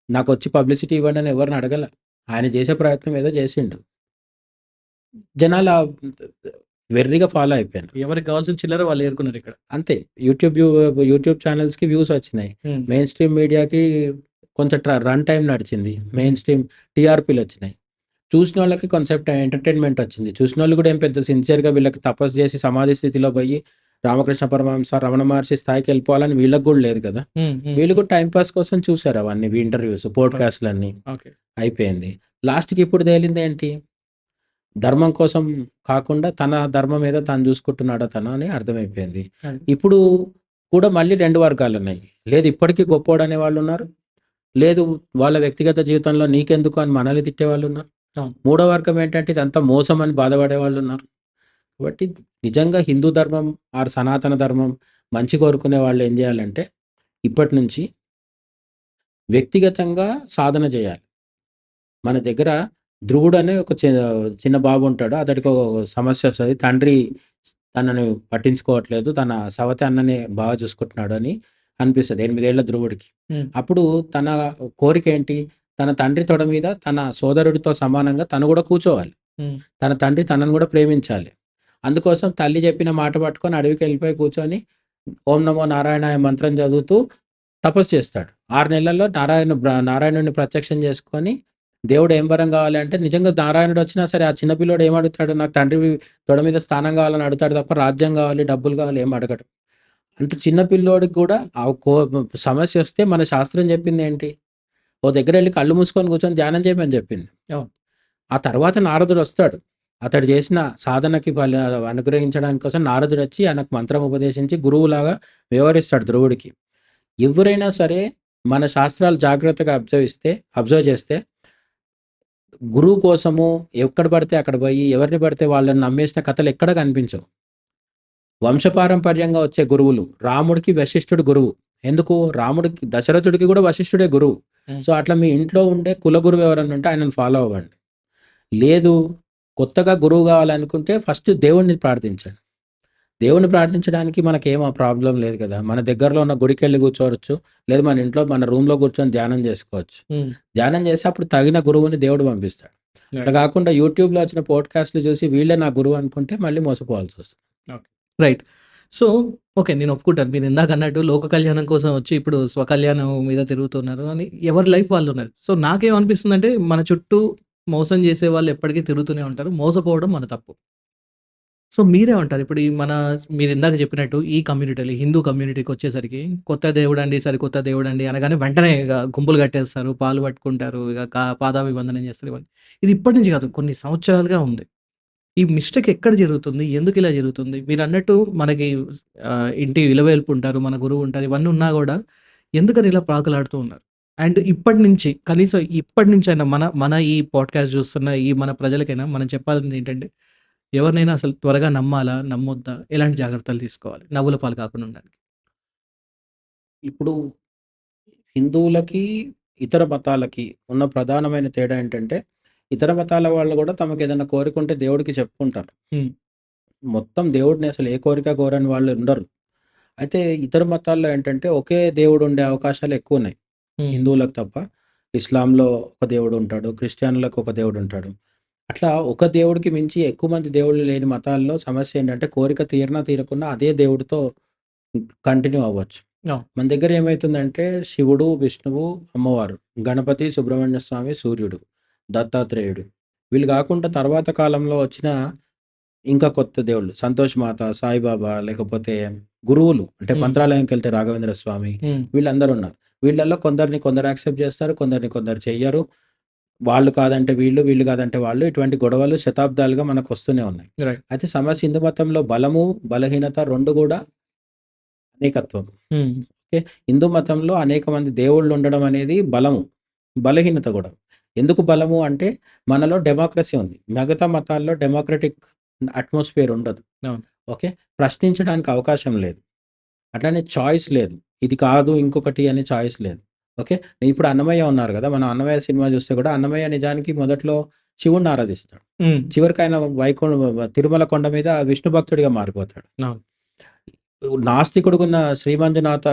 నాకొచ్చి పబ్లిసిటీ ఇవ్వండి అని ఎవరిని అడగల. ఆయన చేసే ప్రయత్నం ఏదో చేసిండు. జనాలు వెర్రిగా ఫాలో అయిపోయారు. ఎవరికి కావాల్సిన చిల్లర వాళ్ళు ఏరుకున్నారిక్కడ. అంతే. యూట్యూబ్ ఛానెల్స్‌కి వ్యూస్ వచ్చినాయి. హ్మ్. మెయిన్ స్ట్రీమ్ మీడియాకి కొంచెం రన్ టైమ్ నడిచింది. మెయిన్ స్ట్రీమ్ టీఆర్‌పీలొచ్చినాయి. చూసినోళ్ళకి కాన్సెప్ట్ ఎంటర్‌టైన్‌మెంట్ వచ్చింది. చూసినోళ్ళు కూడా ఏం పెద్ద సిన్సియర్‌గా వీళ్ళకి తపస్సు చేసి సమాధి స్థితిలో పోయి రామకృష్ణ పరమహంస, రమణ మహర్షి స్థాయికెళ్ళిపోవాలని వీళ్ళకి కూడా లేదు కదా! హ్మ్. హ్మ్. వీళ్ళు కూడా టైమ్ పాస్ కోసం చూసారు అవన్నీ ఇంటర్వ్యూస్, ఓకే. పోడ్‌కాస్ట్‌లన్నీ. ఓకే. అయిపోయింది. లాస్ట్‌కి ఇప్పుడు తేలిందేంటి? ధర్మం కోసం కాకుండా తన ధర్మం ఏదో తాను చూసుకుంటున్నాడు అతను అని అర్థమైపోయింది. అది. ఇప్పుడు కూడా మళ్ళీ 2 వర్గాలున్నాయి. లేదు ఇప్పటికి గొప్పోడనే వాళ్ళున్నారు. లేదు వాళ్ళ వ్యక్తిగత జీవితంలో నీకెందుకు అని మనల్ని తిట్టేవాళ్ళున్నారు. అవును. మూడో వర్గం ఏంటంటే ఇదంతా మోసం అని బాధపడేవాళ్ళున్నారు. కాబట్టి నిజంగా హిందూ ధర్మం సనాతన ధర్మం మంచి కోరుకునే వాళ్ళు ఏం చేయాలంటే ఇప్పటి నుంచి వ్యక్తిగతంగా సాధన చేయాలి. మన దగ్గర ధ్రువుడు అనే ఒక చిన్న బాబు ఉంటాడు. అతడికి ఒక సమస్య వస్తది. తండ్రి తనని పట్టించుకోవట్లేదు. తన సవతి అన్ననే బాగా చూసుకుంటున్నాడు అని అనిపిస్తది 8 ఏళ్ల ధ్రువుడికి. హ్మ్. అప్పుడు తన కోరికేంటి? తన తండ్రి తొడ మీద తన సోదరుడితో సమానంగా తను కూడా కూర్చోవాలి. హ్మ్. తన తండ్రి తనను కూడా ప్రేమించాలి. అందుకోసం తల్లి చెప్పిన మాట పట్టుకొని అడవికెళ్ళిపోయి కూర్చొని ఓం నమో నారాయణాయ మంత్రం చదువుతూ తపస్సు చేస్తాడు. 6 నెలల్లో నారాయణుడిని ప్రత్యక్షం చేసుకొని దేవుడు ఏం వరం కావాలి అంటే నిజంగా నారాయణుడు వచ్చినా సరే ఆ చిన్న పిల్లోడు ఏం అడుగుతాడు? నాకు తండ్రి తొడ మీద స్థానం కావాలని అడుగుతాడు తప్ప రాజ్యం కావాలి, డబ్బులు కావాలి ఏం అడగడు. అంత చిన్న పిల్లోడికి కూడా ఆ సమస్య వస్తే మన శాస్త్రం చెప్పిందేంటి? ఓ దగ్గరెళ్లి కళ్ళు మూసుకొని కూర్చొని ధ్యానం చేయమని చెప్పింది. అవును. ఆ తర్వాత నారదుడొస్తాడు. అతడు చేసిన సాధనకి అనుగ్రహించడానికి కోసం నారదుడొచ్చి ఆయనకు మంత్రం ఉపదేశించి గురువులాగా వ్యవహరిస్తాడు ధ్రువుడికి. ఎవరైనా సరే మన శాస్త్రాలు జాగ్రత్తగా అబ్జర్వ్ చేస్తే గురువు కోసము ఎక్కడ పడితే అక్కడ పోయి ఎవరిని పడితే వాళ్ళని నమ్మేసిన కథలు ఎక్కడ కనిపించవు. వంశపారంపర్యంగా వచ్చే గురువులు. రాముడికి వశిష్ఠుడు గురువు. ఎందుకు? రాముడికి దశరథుడికి కూడా వశిష్ఠుడే గురువు. హ్మ్. సో, అట్లా మీ ఇంట్లో ఉండే కులగురువు ఎవరన్నా ఉంటే ఆయనను ఫాలో అవ్వండి. లేదు కొత్తగా గురువు కావాలనుకుంటే ఫస్ట్ దేవుడిని ప్రార్థించండి. దేవుడిని ప్రార్థించడానికి మనకేం ప్రాబ్లమ్ లేదు కదా! మన దగ్గరలో ఉన్న గుడికెళ్ళి కూర్చోవచ్చు. లేదు మన ఇంట్లో మన రూమ్‌లో కూర్చొని ధ్యానం చేసుకోవచ్చు. హ్మ్. ధ్యానం చేసి అప్పుడు తగిన గురువుని దేవుడు పంపిస్తాడు. అట్లా రైట్. కాకుండా యూట్యూబ్‌లో వచ్చిన పోడ్‌కాస్ట్‌లు చూసి వీళ్ళే నా గురువు అనుకుంటే మళ్ళీ మోసపోవాల్సొస్తుంది. ఓకే. రైట్. So, okay. నేను ఒప్పుకుంటాను. మీరు ఇందాకన్నట్టు లోక కళ్యాణం కోసం వచ్చి ఇప్పుడు స్వకల్యాణం మీద తిరుగుతున్నారు అని ఎవరి లైఫ్ వాళ్ళున్నారు. సో, నాకేమనిపిస్తుందంటే మన చుట్టూ మోసం చేసేవాళ్ళు ఎప్పటికీ తిరుగుతూనే ఉంటారు. మోసపోవడం మన తప్పు. సో, మీరేమంటారు? ఇప్పుడు ఈ మీరిందాక చెప్పినట్టు ఈ కమ్యూనిటీలో హిందూ కమ్యూనిటీకొచ్చేసరికి కొత్త దేవుడండి, సరికొత్త దేవుడండి అనగానే వెంటనే ఇగ గుంపులు కట్టేస్తారు. పాలు పట్టుకుంటారు. ఇగ పాదాభివందనం చేస్తారు ఇవన్నీ. ఇది ఇప్పటి నుంచి కాదు కొన్ని సంవత్సరాలుగా ఉంది. ఈ మిస్టేక్ ఎక్కడ జరుగుతుంది? ఎందుకిలా జరుగుతుంది? మీరన్నట్టు మనకి ఇంటి ఇలవేల్పు ఉంటారు. మన గురువు ఉంటారు. ఇవన్నీ ఉన్నా గూడా ఎందుకని ఇలా ప్రాకులాడుతూ ఉన్నారు? అండ్ ఇప్పటి నుంచి కనీసం ఇప్పటి నుంచైనా మన మన ఈ పాడ్‌కాస్ట్ చూస్తున్న ఈ మన ప్రజలకైనా మనం చెప్పాల్సింది ఏంటంటే, ఎవరినైనా అసలు త్వరగా నమ్మాలా? నమ్మొద్దా? ఎలాంటి జాగ్రత్తలు తీసుకోవాలి? నవ్వుల పాలు కాకుండా ఉండడానికి? ఇప్పుడు హిందువులకి, ఇతర మతాలకి ఉన్న ప్రధానమైన తేడా ఏంటంటే, ఇతర మతాల వాళ్ళు గూడా తమకేదన్నా కోరికుంటే దేవుడికి చెప్పుకుంటారు. హ్మ్. మొత్తం దేవుడిని అసలు ఏ కోరిక కోరని వాళ్ళు ఉండరు. అయితే ఇతర మతాల్లో ఏంటంటే, ఒకే దేవుడు ఉండే అవకాశాలు ఎక్కువున్నాయి. హ్మ్. హిందువులకు తప్ప. ఇస్లాంలో ఒక దేవుడు ఉంటాడు. క్రిస్టియన్‌లకు ఒక దేవుడు ఉంటాడు. అట్లా ఒక దేవుడికి మించి ఎక్కువ మంది దేవుళ్ళు లేని మతాల్లో సమస్య ఏంటంటే, కోరిక తీరినా తీరకున్నా అదే దేవుడితో కంటిన్యూ అవ్వచ్చు. అవును. మన దగ్గర ఏమైతుందంటే శివుడు, విష్ణువు, అమ్మవారు, గణపతి, సుబ్రహ్మణ్య స్వామి, సూర్యుడు, దత్తాత్రేయుడు. వీళ్ళు గాకుండా తర్వాత కాలంలో వచ్చిన ఇంకా కొత్త దేవుళ్ళు సంతోష్ మాత, సాయిబాబా లేకపోతే గురువులు అంటే హ్మ్. మంత్రాలయంకెళ్తే రాఘవేంద్ర స్వామి హ్మ్. వీళ్ళందరూ ఉన్నారు. వీళ్ళలో కొందరు యాక్సెప్ట్ చేస్తారు. కొందరు చెయ్యరు. వాళ్ళు కాదంటే వీళ్ళు, వీళ్ళు కాదంటే వాళ్ళు. ఇటువంటి గొడవలు శతాబ్దాలుగా మనకొస్తూనే ఉన్నాయి. రైట్. అయితే సమస్య హిందూ మతంలో బలము, బలహీనత 2 గూడా అనేకత్వం. హ్మ్. ఓకే. హిందూ మతంలో అనేక మంది దేవుళ్ళు ఉండడం అనేది బలము. బలహీనత గూడా. ఎందుకు బలము అంటే మనలో డెమోక్రసీ ఉంది. మిగతా మతాల్లో డెమోక్రటిక్ అట్మాస్ఫియర్ ఉండదు. అవును. ఓకే. ప్రశ్నించడానికి అవకాశం లేదు. అట్లనే చాయిస్ లేదు. ఇది కాదు ఇంకొకటి అనే చాయిస్ లేదు. ఓకే. ఇప్పుడు అన్నమయ్య ఉన్నారు గదా! మనం అన్నమయ్య సినిమా చూస్తే కూడా అన్నమయ్య నిజానికి మొదట్లో శివుడిని ఆరాధిస్తాడు. హ్మ్. చివరికి ఆయన తిరుమల కొండ మీద విష్ణు భక్తుడిగా మారిపోతాడు. అవును. నాస్తికుడుగున్న మంజునాథ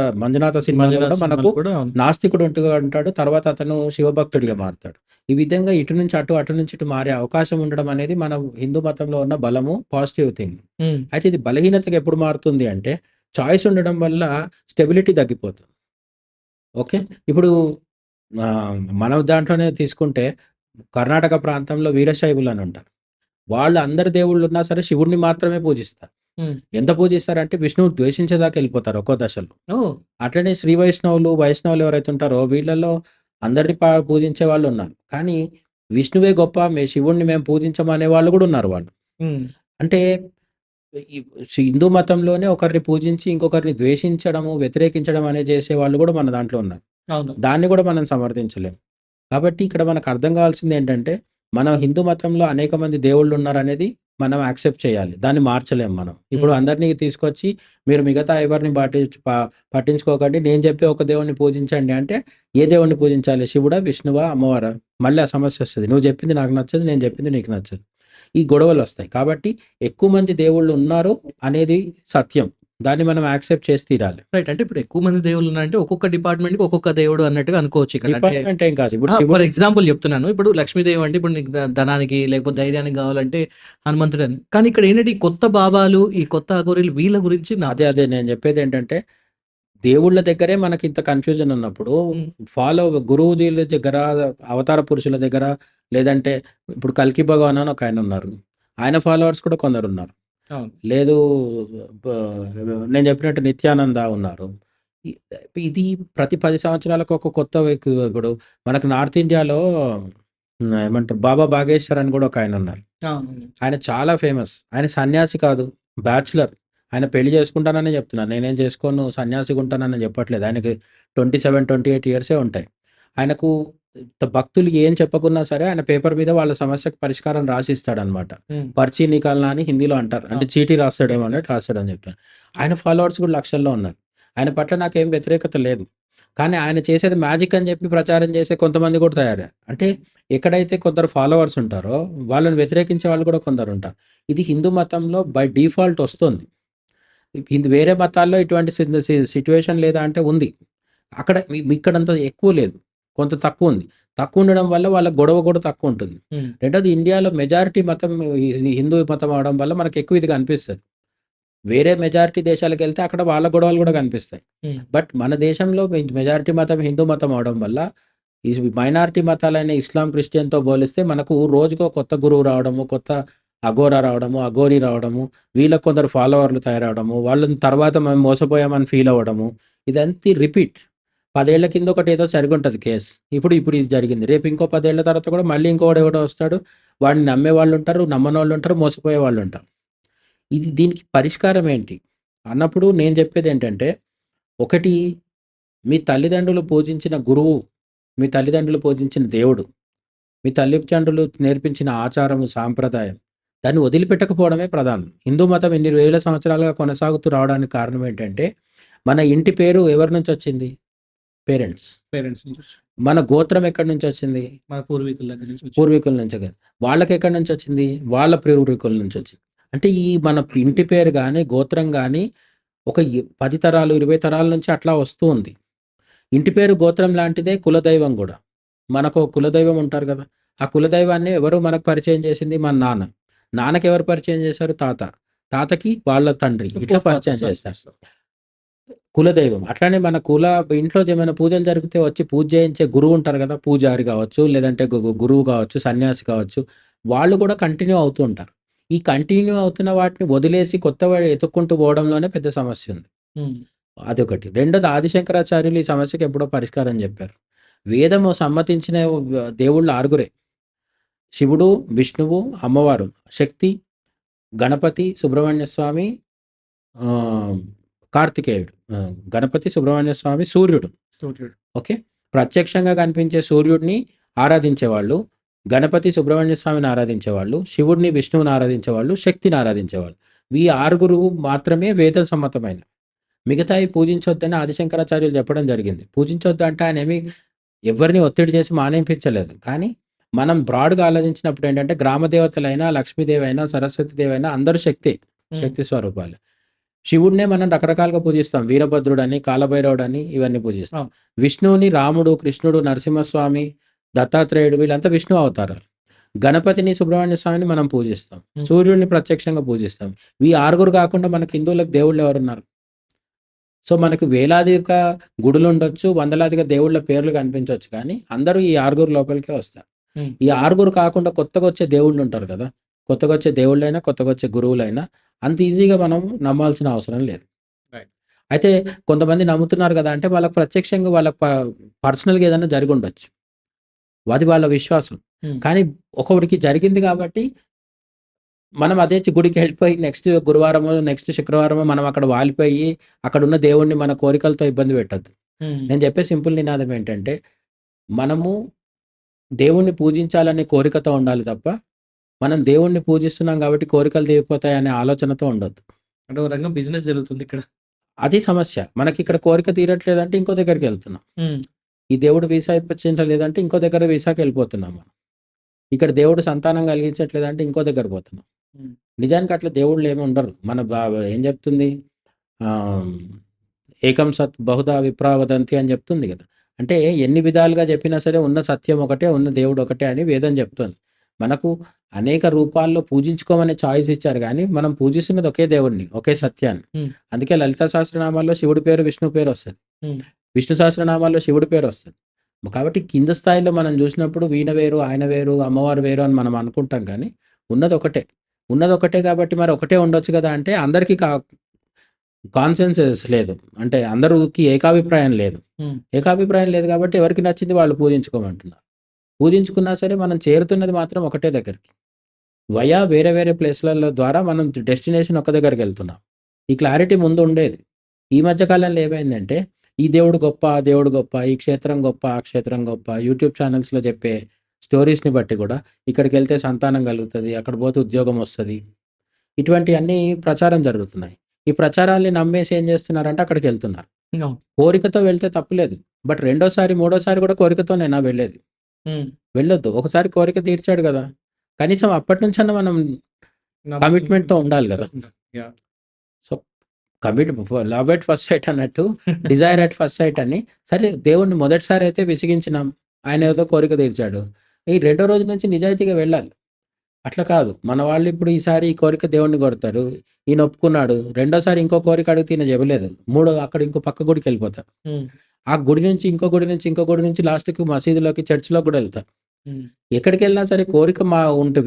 సినిమాలో గూడా 'మంజునాథ్' మనకు సినిమాలో కూడా అవును. నాస్తికుడు ఉంటాడు. తర్వాత అతను శివభక్తుడిగా మారుతాడు. ఈ విధంగా ఇటు నుంచి అటు, అటు నుంచి ఇటు మారే అవకాశం ఉండడం అనేది మన హిందూ మతంలో ఉన్న బలము, పాజిటివ్ థింగ్. హ్మ్. అయితే ఇది బలహీనతగా ఎప్పుడు మారుతుంది అంటే, చాయిస్ ఉండడం వల్ల స్టెబిలిటీ తగ్గిపోతుంది. ఓకే. ఇప్పుడు మన దాంట్లోనే తీసుకుంటే కర్ణాటక ప్రాంతంలో వీరశైవులని ఉంటారు. వాళ్ళు అందరి దేవుళ్ళున్నా సరే శివుడిని మాత్రమే పూజిస్తారు. హ్మ్. ఎంత పూజిస్తారంటే విష్ణువుని ద్వేషించేదాకా ఎళ్ళిపోతారు ఒక్కో దశలో. ఓహ్! అట్లనే శ్రీ వైష్ణవులు ఎవరైతే ఉంటారో వీళ్ళలో అందరిని పూజించే వాళ్ళున్నారు. కానీ విష్ణువే గొప్ప, శివుడిని మేము పూజించము అనే వాళ్ళు గూడా ఉన్నారు వాళ్ళు. హ్మ్. అంటే ఈ హిందూ మతంలోనే ఒకరిని పూజించి ఇంకొకరిని ద్వేషించడము, వ్యతిరేకించడం అనేది చేసేవాళ్ళు గూడా మన దాంట్లో ఉన్నారు. అవును. దాన్ని గూడా మనం సమర్థించలేం. కాబట్టి ఇక్కడ మనకు అర్థం కావాల్సిందేంటంటే, మన హిందూ మతంలో అనేక మంది దేవుళ్ళున్నారనేది మనం యాక్సెప్ట్ చేయాలి. దాన్ని మార్చలేం మనం. ఇప్పుడు హ్మ్. అందరిని తీసుకొచ్చి మీరు మిగతా ఎవరిని పట్టించుకోకండి. నేను చెప్పే ఒక దేవుడిని పూజించండి అంటే, ఏ దేవుడిని పూజించాలి? శివుడా? విష్ణువా? అమ్మవారా? మళ్ళీ ఆ సమస్యొస్తది. నువ్వు చెప్పింది నాకు నచ్చదు. నేను చెప్పింది నీకు నచ్చదు. ఈ గొడవలొస్తాయి. కాబట్టి ఎక్కువ మంది దేవుళ్ళున్నారు అనేది సత్యం. దాన్ని మనం యాక్సెప్ట్ చేసి తీరాలి. రైట్. అంటే ఇప్పుడు ఎక్కువ మంది దేవుళ్ళున్నారంటే ఒక్కొక్క డిపార్ట్‌మెంట్‌కి ఒక్కొక్క దేవుడు అన్నట్టుగా అనుకోవచ్చు ఇక్కడ. అంటే డిపార్ట్‌మెంట్ ఏం కాదు. ఇప్పుడు ఫర్ శివుడు ఎగ్జాంపుల్ చెప్తున్నాను. ఇప్పుడు లక్ష్మీదేవి అంటే ఇప్పుడు నీకు ధనానికి లేకపోతే ధైర్యానికి కావాలంటే హనుమంతుడని. కానీ ఇక్కడ ఏంటంటే ఈ కొత్త బాబాలు, ఈ కొత్త అఘోరీలు వీళ్ళ గురించి నా అదే ప్రశ్న. నేను చెప్పేదేంటంటే దేవుళ్ళ దగ్గరే మనకింత కన్‌ఫ్యూజన్ ఉన్నప్పుడు, హ్మ్. ఫాలో గురువుజీల దగ్గర, అవతార పురుషుల దగ్గర, లేదంటే ఇప్పుడు 'కల్కి భగవాన్' అని ఒకాయనున్నారు. ఆయన ఫాలోవర్స్ కూడా కొందరున్నారు. అవును. లేదు బ నేను చెప్పినట్టు నిత్యానంద ఉన్నారు. ఇ ఇది ప్రతి 10 సంవత్సరాలకు ఒక కొత్త వ్యక్తి. ఇప్పుడు మనకు నార్త్ ఇండియాలో ఏమంటారు 'బాబా బాగేశ్వర్' అని కూడా ఒకాయనున్నారు. అవును. ఆయన చాలా ఫేమస్. ఆయన సన్యాసి కాదు. బ్యాచ్‌లర్. ఆయన పెళ్లి చేసుకుంటాననే చెప్తున్నాను. నేనేం చేసుకోను, సన్యాసిగుంటానని చెప్పట్లేదు. ఆయనకి 27, 28 ఇయర్సే ఉంటాయి. ఆయనకు భక్తులు ఏం చెప్పకున్నా సరే ఆయన పేపర్ మీద వాళ్ళ సమస్యకు పరిష్కారం రాసిస్తాడనమాట. హ్మ్. పర్చీ నికాల్నా అని హిందీలో అంటారు. అంటే అవును. చీటీ రాస్తాడేమో చీటీ అన్నట్టు రాసి. రాస్తాడని చెప్తాను. ఆయన ఫాలోవర్స్ కూడా లక్షల్లో ఉన్నారు. ఆయన పట్ల నాకేం వ్యతిరేకత లేదు. కానీ ఆయన చేసేది మ్యాజిక్ అని చెప్పి ప్రచారం చేసే కొంతమంది కూడా తయారయ్యారు. అంటే ఎక్కడైతే కొందరు ఫాలోవర్స్ ఉంటారో, వాళ్ళని వ్యతిరేకించే వాళ్ళు కూడా కొందరుంటారు. ఇది హిందూ మతంలో బై డిఫాల్ట్ ఒస్తుంది. వేరే మతాల్లో ఇటువంటి సిట్యుయేషన్ లేదా అంటే ఉంది. అక్కడ ఇక్కడంత ఎక్కువ లేదు. కొంత తక్కువుంది. తక్కువుండడం వల్ల వాళ్ళ గొడవ కూడా తక్కువుంటుంది. హ్మ్. రెండోది ఇండియాలో మెజారిటీ మతం హిందూ మతం అవ్వడం వల్ల మనకెక్కువ ఇది కనిపిస్తది. వేరే మెజారిటీ దేశాలకెళ్తే అక్కడ వాళ్ళ గొడవలు కూడా కనిపిస్తాయి. హ్మ్. బట్ మన దేశంలో మెజారిటీ మతం హిందూ మతం అవ్వడం వల్ల ఈ మైనారిటీ మతాలైన ఇస్లాం, క్రిస్టియన్‌తో పోలిస్తే మనకు రోజుకో కొత్త గురువు రావడము, కొత్త అఘోరా రావడము, అఘోరి రావడము, వీళ్ళకి కొందరు ఫాలోవర్లు తయారవ్వడము, వాళ్ళని తర్వాత మేము మోసపోయామని ఫీల్ అవ్వడము. ఇదంతా రిపీట్. 10 ఏళ్ల కింద ఒకటేదో సరిగుంటది కేస్. ఇప్పుడు ఇది జరిగింది. రేపు ఇంకో 10 ఏళ్ల తర్వాత కూడా మళ్ళీ ఇంకోడు ఎవడో వస్తాడు. వాడిని నమ్మేవాళ్ళుంటారు, నమ్మనోళ్ళుంటారు, మోసపోయే వాళ్ళుంటారు. దీనికి పరిష్కారం ఏంటి? అన్నప్పుడు నేను చెప్పేదేంటంటే, ఒకటి మీ తల్లిదండ్రులు పూజించిన గురువు, మీ తల్లిదండ్రులు పూజించిన దేవుడు, మీ తల్లిదండ్రులు నేర్పించిన ఆచారము, సాంప్రదాయం, దాన్ని వదిలిపెట్టకపోవడమే ప్రధానం. హిందూ మతం ఇన్ని వేల సంవత్సరాలుగా కొనసాగుతూ రావడానికి కారణం ఏంటంటే, మన ఇంటి పేరు ఎవరి నుంచొచ్చింది? పేరెంట్స్. పేరెంట్స్ నుంచి వచ్చి. మన గోత్రం ఎక్కడి నుంచొచ్చింది? మన పూర్వీకుల దగ్గర నుంచి వచ్చి. పూర్వీకుల నుంచే కదా! వాళ్ళకెక్కడి నుంచొచ్చింది? వాళ్ళ పూర్వీకుల నుంచొచ్చింది. అంటే ఈ మన ఇంటి పేరు గాని, గోత్రం గాని ఒక 10 తరాలు, 20 తరాల నుంచి అట్లా వస్తూ ఉంది. ఇంటి పేరు గోత్రం లాంటిదే కులదైవం గూడా. మనకో కులదైవం ఉంటారు గదా! ఆ కులదైవాన్ని ఎవరు మనకు పరిచయం చేసింది? మన నాన్న. నాన్నకెవరు పరిచయం చేశారు? తాత. తాతకి వాళ్ళ తండ్రి. ఇట్లా పరిచయం చేస్తారు. కులదైవం. అట్లానే మన ఇంట్లో ఏమైనా పూజలు జరిగితే వచ్చి పూజ చేయించే గురువు ఉంటారు గదా! పూజారి గావచ్చు, లేదంటే గురువు గావచ్చు, సన్యాసి కావచ్చు. వాళ్ళు కూడా కంటిన్యూ అవుతూ ఉంటారు. ఈ కంటిన్యూ అవుతున్న వాటిని వదిలేసి కొత్తవి ఎతుక్కుంటూ పోవడంలోనే పెద్ద సమస్యుంది. హ్మ్. అదొకటి. రెండోది ఆదిశంకరాచార్యులు ఈ సమస్యకి ఎప్పుడో పరిష్కారం జెప్పారు. వేదము సమ్మతించిన దేవుళ్ళు ఆరుగురే. శివుడు, విష్ణువు, అమ్మవారు, శక్తి, గణపతి, సుబ్రహ్మణ్య స్వామి, ఆహ్, కార్తికేయుడు. గణపతి, సుబ్రహ్మణ్య స్వామి, సూర్యుడు. సూర్యుడు. ఓకే. ప్రత్యక్షంగా కనిపించే సూర్యుడిని ఆరాధించేవాళ్ళు, గణపతి, సుబ్రహ్మణ్య స్వామిని ఆరాధించేవాళ్ళు, శివుడిని, విష్ణువుని ఆరాధించేవాళ్ళు, శక్తిని ఆరాధించేవాళ్ళు. ఈ ఆరుగురు మాత్రమే వేద సమ్మతమైనవి. మిగతాయి పూజించొద్దని ఆదిశంకరాచార్యులు చెప్పడం జరిగింది. పూజించొద్దు అంటే ఆయనేమి ఎవ్వరిని ఒత్తిడి చేసి మానిపించలేదు. కానీ మనం బ్రాడ్‌గా ఆలోచించినప్పుడు ఏంటంటే గ్రామ దేవతలైనా, లక్ష్మీదేవి అయినా, సరస్వతీదేవి అయినా అందరూ శక్తే. హ్మ్. శక్తి స్వరూపాలే. శివుడినే మనం రకరకాలుగా పూజిస్తాం. వీరభద్రుడని, కాలభైరవుడని ఇవన్నీ పూజిస్తాం. అవును. విష్ణువుని రాముడు, కృష్ణుడు, నరసింహస్వామి, దత్తాత్రేయుడు వీళ్ళంతా విష్ణు అవతారాలు. గణపతిని, సుబ్రహ్మణ్య స్వామిని మనం పూజిస్తాం. హ్మ్. సూర్యుడిని ప్రత్యక్షంగా పూజిస్తాం. ఈ ఆరుగురు కాకుండా మనకు హిందువులకు దేవుళ్ళెవరున్నారు? సో, మనకు వేలాదిగా గుడులుండొచ్చు, వందలాదిగా దేవుళ్ళ పేర్లు కనిపించొచ్చు కానీ, అందరూ ఈ ఆరుగురు లోపలికే వస్తారు. హ్మ్. ఈ ఆరుగురు కాకుండా కొత్తగొచ్చే దేవుళ్ళుంటారు కదా! కొత్తగొచ్చే దేవుళ్ళైనా, కొత్తగొచ్చే గురువులైనా అంత ఈజీగా మనం నమ్మాల్సిన అవసరం లేదు. రైట్. అయితే కొంతమంది నమ్ముతున్నారు గదా! అంటే వాళ్ళకి ప్రత్యక్షంగా వాళ్ళకి పర్సనల్‌గా ఏదైనా జరిగుండొచ్చు. అది వాళ్ళ విశ్వాసం. హ్మ్. కానీ ఒకడికి జరిగింది కాబట్టి మనం అదే గుడికెళ్ళిపోయి నెక్స్ట్ గురువారమో, నెక్స్ట్ శుక్రవారమో మనం అక్కడ వాలిపోయి, అక్కడున్న దేవుడిని మన కోరికలతో ఇబ్బంది పెట్టొద్దు. హ్మ్. నేను చెప్పే సింపుల్ నినాదం ఏంటంటే, మనము దేవుడిని పూజించాలనే కోరికతో ఉండాలి తప్ప, మనం దేవుడిని పూజిస్తున్నాం కాబట్టి కోరికలు తీరిపోతాయనే ఆలోచనతో ఉండొద్దు. అంటే ఒక రకంగా బిజినెస్ జరుగుతుందిక్కడ. అది సమస్య. మనకిక్కడ కోరిక తీరట్లేదంటే ఇంకో దగ్గరికెళ్తున్నాం. హ్మ్. ఈ దేవుడు వీసా ఇప్పించలేదంటే ఇంకో దగ్గర వీసాకెళ్ళిపోతున్నాం మనం. ఇక్కడ దేవుడు సంతానం కలిగించట్లేదంటే ఇంకో దగ్గర పోతున్నాం. హ్మ్. నిజానికి అట్లా దేవుళ్ళేమి ఉండరు. మన ఏం చెప్తుంది? ఆహ్, ఏకం సత్ బహుధా విప్రా వదంతి అని చెప్తుంది గదా! అంటే ఎన్ని విధాలుగా చెప్పినా సరే ఉన్న సత్యం ఒకటే, ఉన్న దేవుడు ఒకటే అని వేదం చెప్తుంది. మనకు అనేక రూపాల్లో పూజించుకోమనే చాయిస్ ఇచ్చారు గానీ, మనం పూజిస్తున్నది ఒకే దేవుడిని, ఒకే సత్యాన్ని. హ్మ్. అందుకే లలితా సహస్రనామాల్లో శివుడి పేరు, విష్ణు పేరొస్తది. హ్మ్. విష్ణు సహస్రనామాల్లో శివుడి పేరొస్తది. కాబట్టి కింద స్థాయిలో మనం జూసినప్పుడు వీణ వేరు, ఆయన వేరు, అమ్మవారు వేరు అని మనం అనుకుంటాం గానీ, ఉన్నదొకటే. ఉన్నదొకటే కాబట్టి మరి ఒకటే ఉండొచ్చు గదా! అంటే అందరికీ కాన్సెన్సస్ లేదు. అంటే అందరికి ఏకాభిప్రాయం లేదు. హ్మ్. ఏకాభిప్రాయం లేదు కాబట్టి ఎవరికి నచ్చింది వాళ్ళు పూజించుకోమంటున్నారు. పూజించుకున్నా సరే మనం చేరుతున్నది మాత్రం ఒకటే దగ్గరికి. వేరే వేరే ప్లేస్‌లలో ద్వారా మనం డెస్టినేషన్ ఒక దగ్గరికెళ్తున్నాం. ఈ క్లారిటీ ముందు ఉండేది. ఈ మధ్య కాలంలో ఏమైందంటే, ఈ దేవుడు గొప్ప, ఆ దేవుడు గొప్ప, ఈ క్షేత్రం గొప్ప, ఆ క్షేత్రం గొప్ప, యూట్యూబ్ ఛానెల్స్‌లో చెప్పే స్టోరీస్‌ని బట్టి గూడా ఇక్కడికెళ్తే సంతానం కలుగుతది, అక్కడ పోతే ఉద్యోగం వస్తది. ఇటువంటియన్నీ ప్రచారం జరుగుతున్నాయి. ఈ ప్రచారాల్ని నమ్మేసి ఏం చేస్తున్నారంటే అక్కడికెళ్తున్నారు. అవును. కోరికతో వెళ్తే తప్పులేదు. బట్ రెండోసారి, మూడోసారి గూడా కోరికతోనేనా వెళ్ళేది? హ్మ్. వెళ్ళొద్దు. ఒకసారి కోరిక తీర్చాడు గదా! కనీసం అప్పటినుంచన్నా మనం నమ్మకం కమిట్మెంట్‌తో ఉండాలి గదా! Yeah! So, love at first sight అన్నట్టు డిజైర్ ఎట్ ఫస్ట్ సైట్ అని సరే దేవుడిని మొదటిసారయితే విసిగించినాం. ఆయన ఏదో కోరిక తీర్చాడు. ఈ రెండో రోజు నుంచి నిజాయితీగా వెళ్ళాలి. అట్లా కాదు. మన వాళ్ళిప్పుడు ఈసారి ఈ కోరిక దేవుడిని కొడతారు. ఈయన ఒప్పుకున్నాడు. రెండోసారి ఇంకో కోరిక అడిగితే ఈయన జెబలేదు. మూడో అక్కడ ఇంకో పక్క గుడికెళ్ళిపోతారు. హ్మ్. ఆ గుడి నుంచి, ఇంకో గుడి నుంచి, ఇంకో గుడి నుంచి లాస్ట్‌కి మసీదులోకి, చర్చ్‌లోకి గూడా ఎళ్తారు. హ్మ్. ఎక్కడికెళ్ళినా సరే కోరిక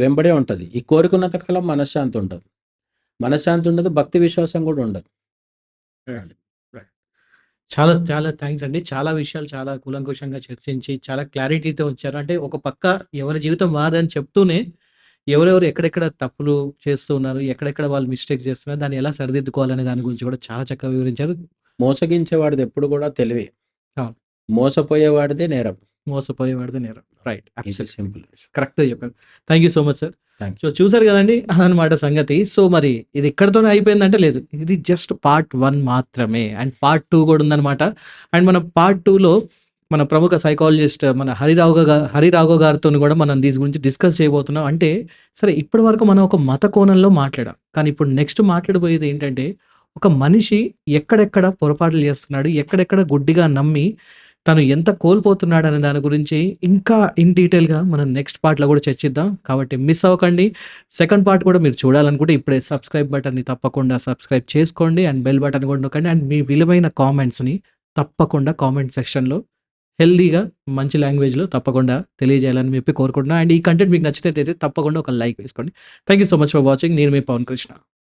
వెంబడే ఉంటది. ఈ కోరిక ఉన్నంత కాలం మనశ్శాంతి ఉండదు. మనశ్శాంతి ఉండదు. భక్తి విశ్వాసం గూడా ఉండదు. రైట్. రైట్. చాలా చాలా థాంక్స్ అండి. చాలా విషయాలు చాలా కూలంకషంగా చర్చించి, చాలా క్లారిటీతో వచ్చారు. అంటే ఒక పక్క ఎవరి జీవితం వారిదని చెప్తూనే, ఎవరెవరు ఎక్కడెక్కడ తప్పులు చేస్తూ ఉన్నారు, ఎక్కడెక్కడ వాళ్ళు మిస్టేక్స్ చేస్తున్నారు, దాన్ని ఎలా సరిదిద్దుకోవాలనే దాని గురించి కూడా చాలా చక్కగా వివరించారు. మోసగించేవాడిది ఎప్పుడు గూడా తెలివే. అవును. మోసపోయేవాడిదే నేరం. మోసపోయేవాడిదే నేరం. రైట్. ఇది అబ్సల్యూట్‌లీ. సింపుల్. కరెక్ట్‌గా చెప్పారు. Thank you so much sir. Thank you. So, చూసారు గదండీ! అదనమాట సంగతి. సో, మరి ఇది ఇక్కడితోనే అయిపోయిందంటే లేదు. ఇది జస్ట్ పార్ట్ 1 మాత్రమే. అండ్ పార్ట్ 2 గూడా ఉందనమాట. అండ్ మనం పార్ట్ 2లో మన ప్రముఖ సైకాలజిస్ట్ మన హరిరాఘవ గారితోని గూడా మనం దీని గురించి డిస్కస్ చేయబోతున్నాం. అంటే సరే ఇప్పటి వరకు మనం ఒక మత కోణంలో మాట్లాడాం. కానీ ఇప్పుడు నెక్స్ట్ మాట్లాడబోయేది ఏంటంటే, ఒక మనిషి ఎక్కడెక్కడ పొరపాట్లు చేస్తున్నాడు, ఎక్కడెక్కడ గుడ్డిగా నమ్మి తను ఎంత కోల్పోతున్నాడనే దాని గురించి ఇంకా ఇన్ డీటెయిల్‌గా మనం నెక్స్ట్ పార్ట్‌లో గూడా చర్చిద్దాం. కాబట్టి మిస్ అవ్వకండి. సెకండ్ పార్ట్ కూడా మీరు చూడాలనుకుంటే ఇప్పుడే సబ్‌స్క్రైబ్ బటన్‌ని తప్పకుండా సబ్‌స్క్రైబ్ చేసుకోండి. అండ్ బెల్ బటన్ కూడా నొక్కండి. అండ్ మీ విలువైన కామెంట్స్‌ని తప్పకుండా కామెంట్ సెక్షన్‌లో హెల్తీగా మంచి లాంగ్వేజ్‌లో తప్పకుండా తెలియజేయాలని చెప్పి కోరుకుంటున్నా. అండ్ ఈ కంటెంట్ మీకు నచ్చినట్టయితే తప్పకుండా ఒక లైక్ వేసుకోండి. Thank you so much for watching. నేను మీ పవన్ కృష్ణ.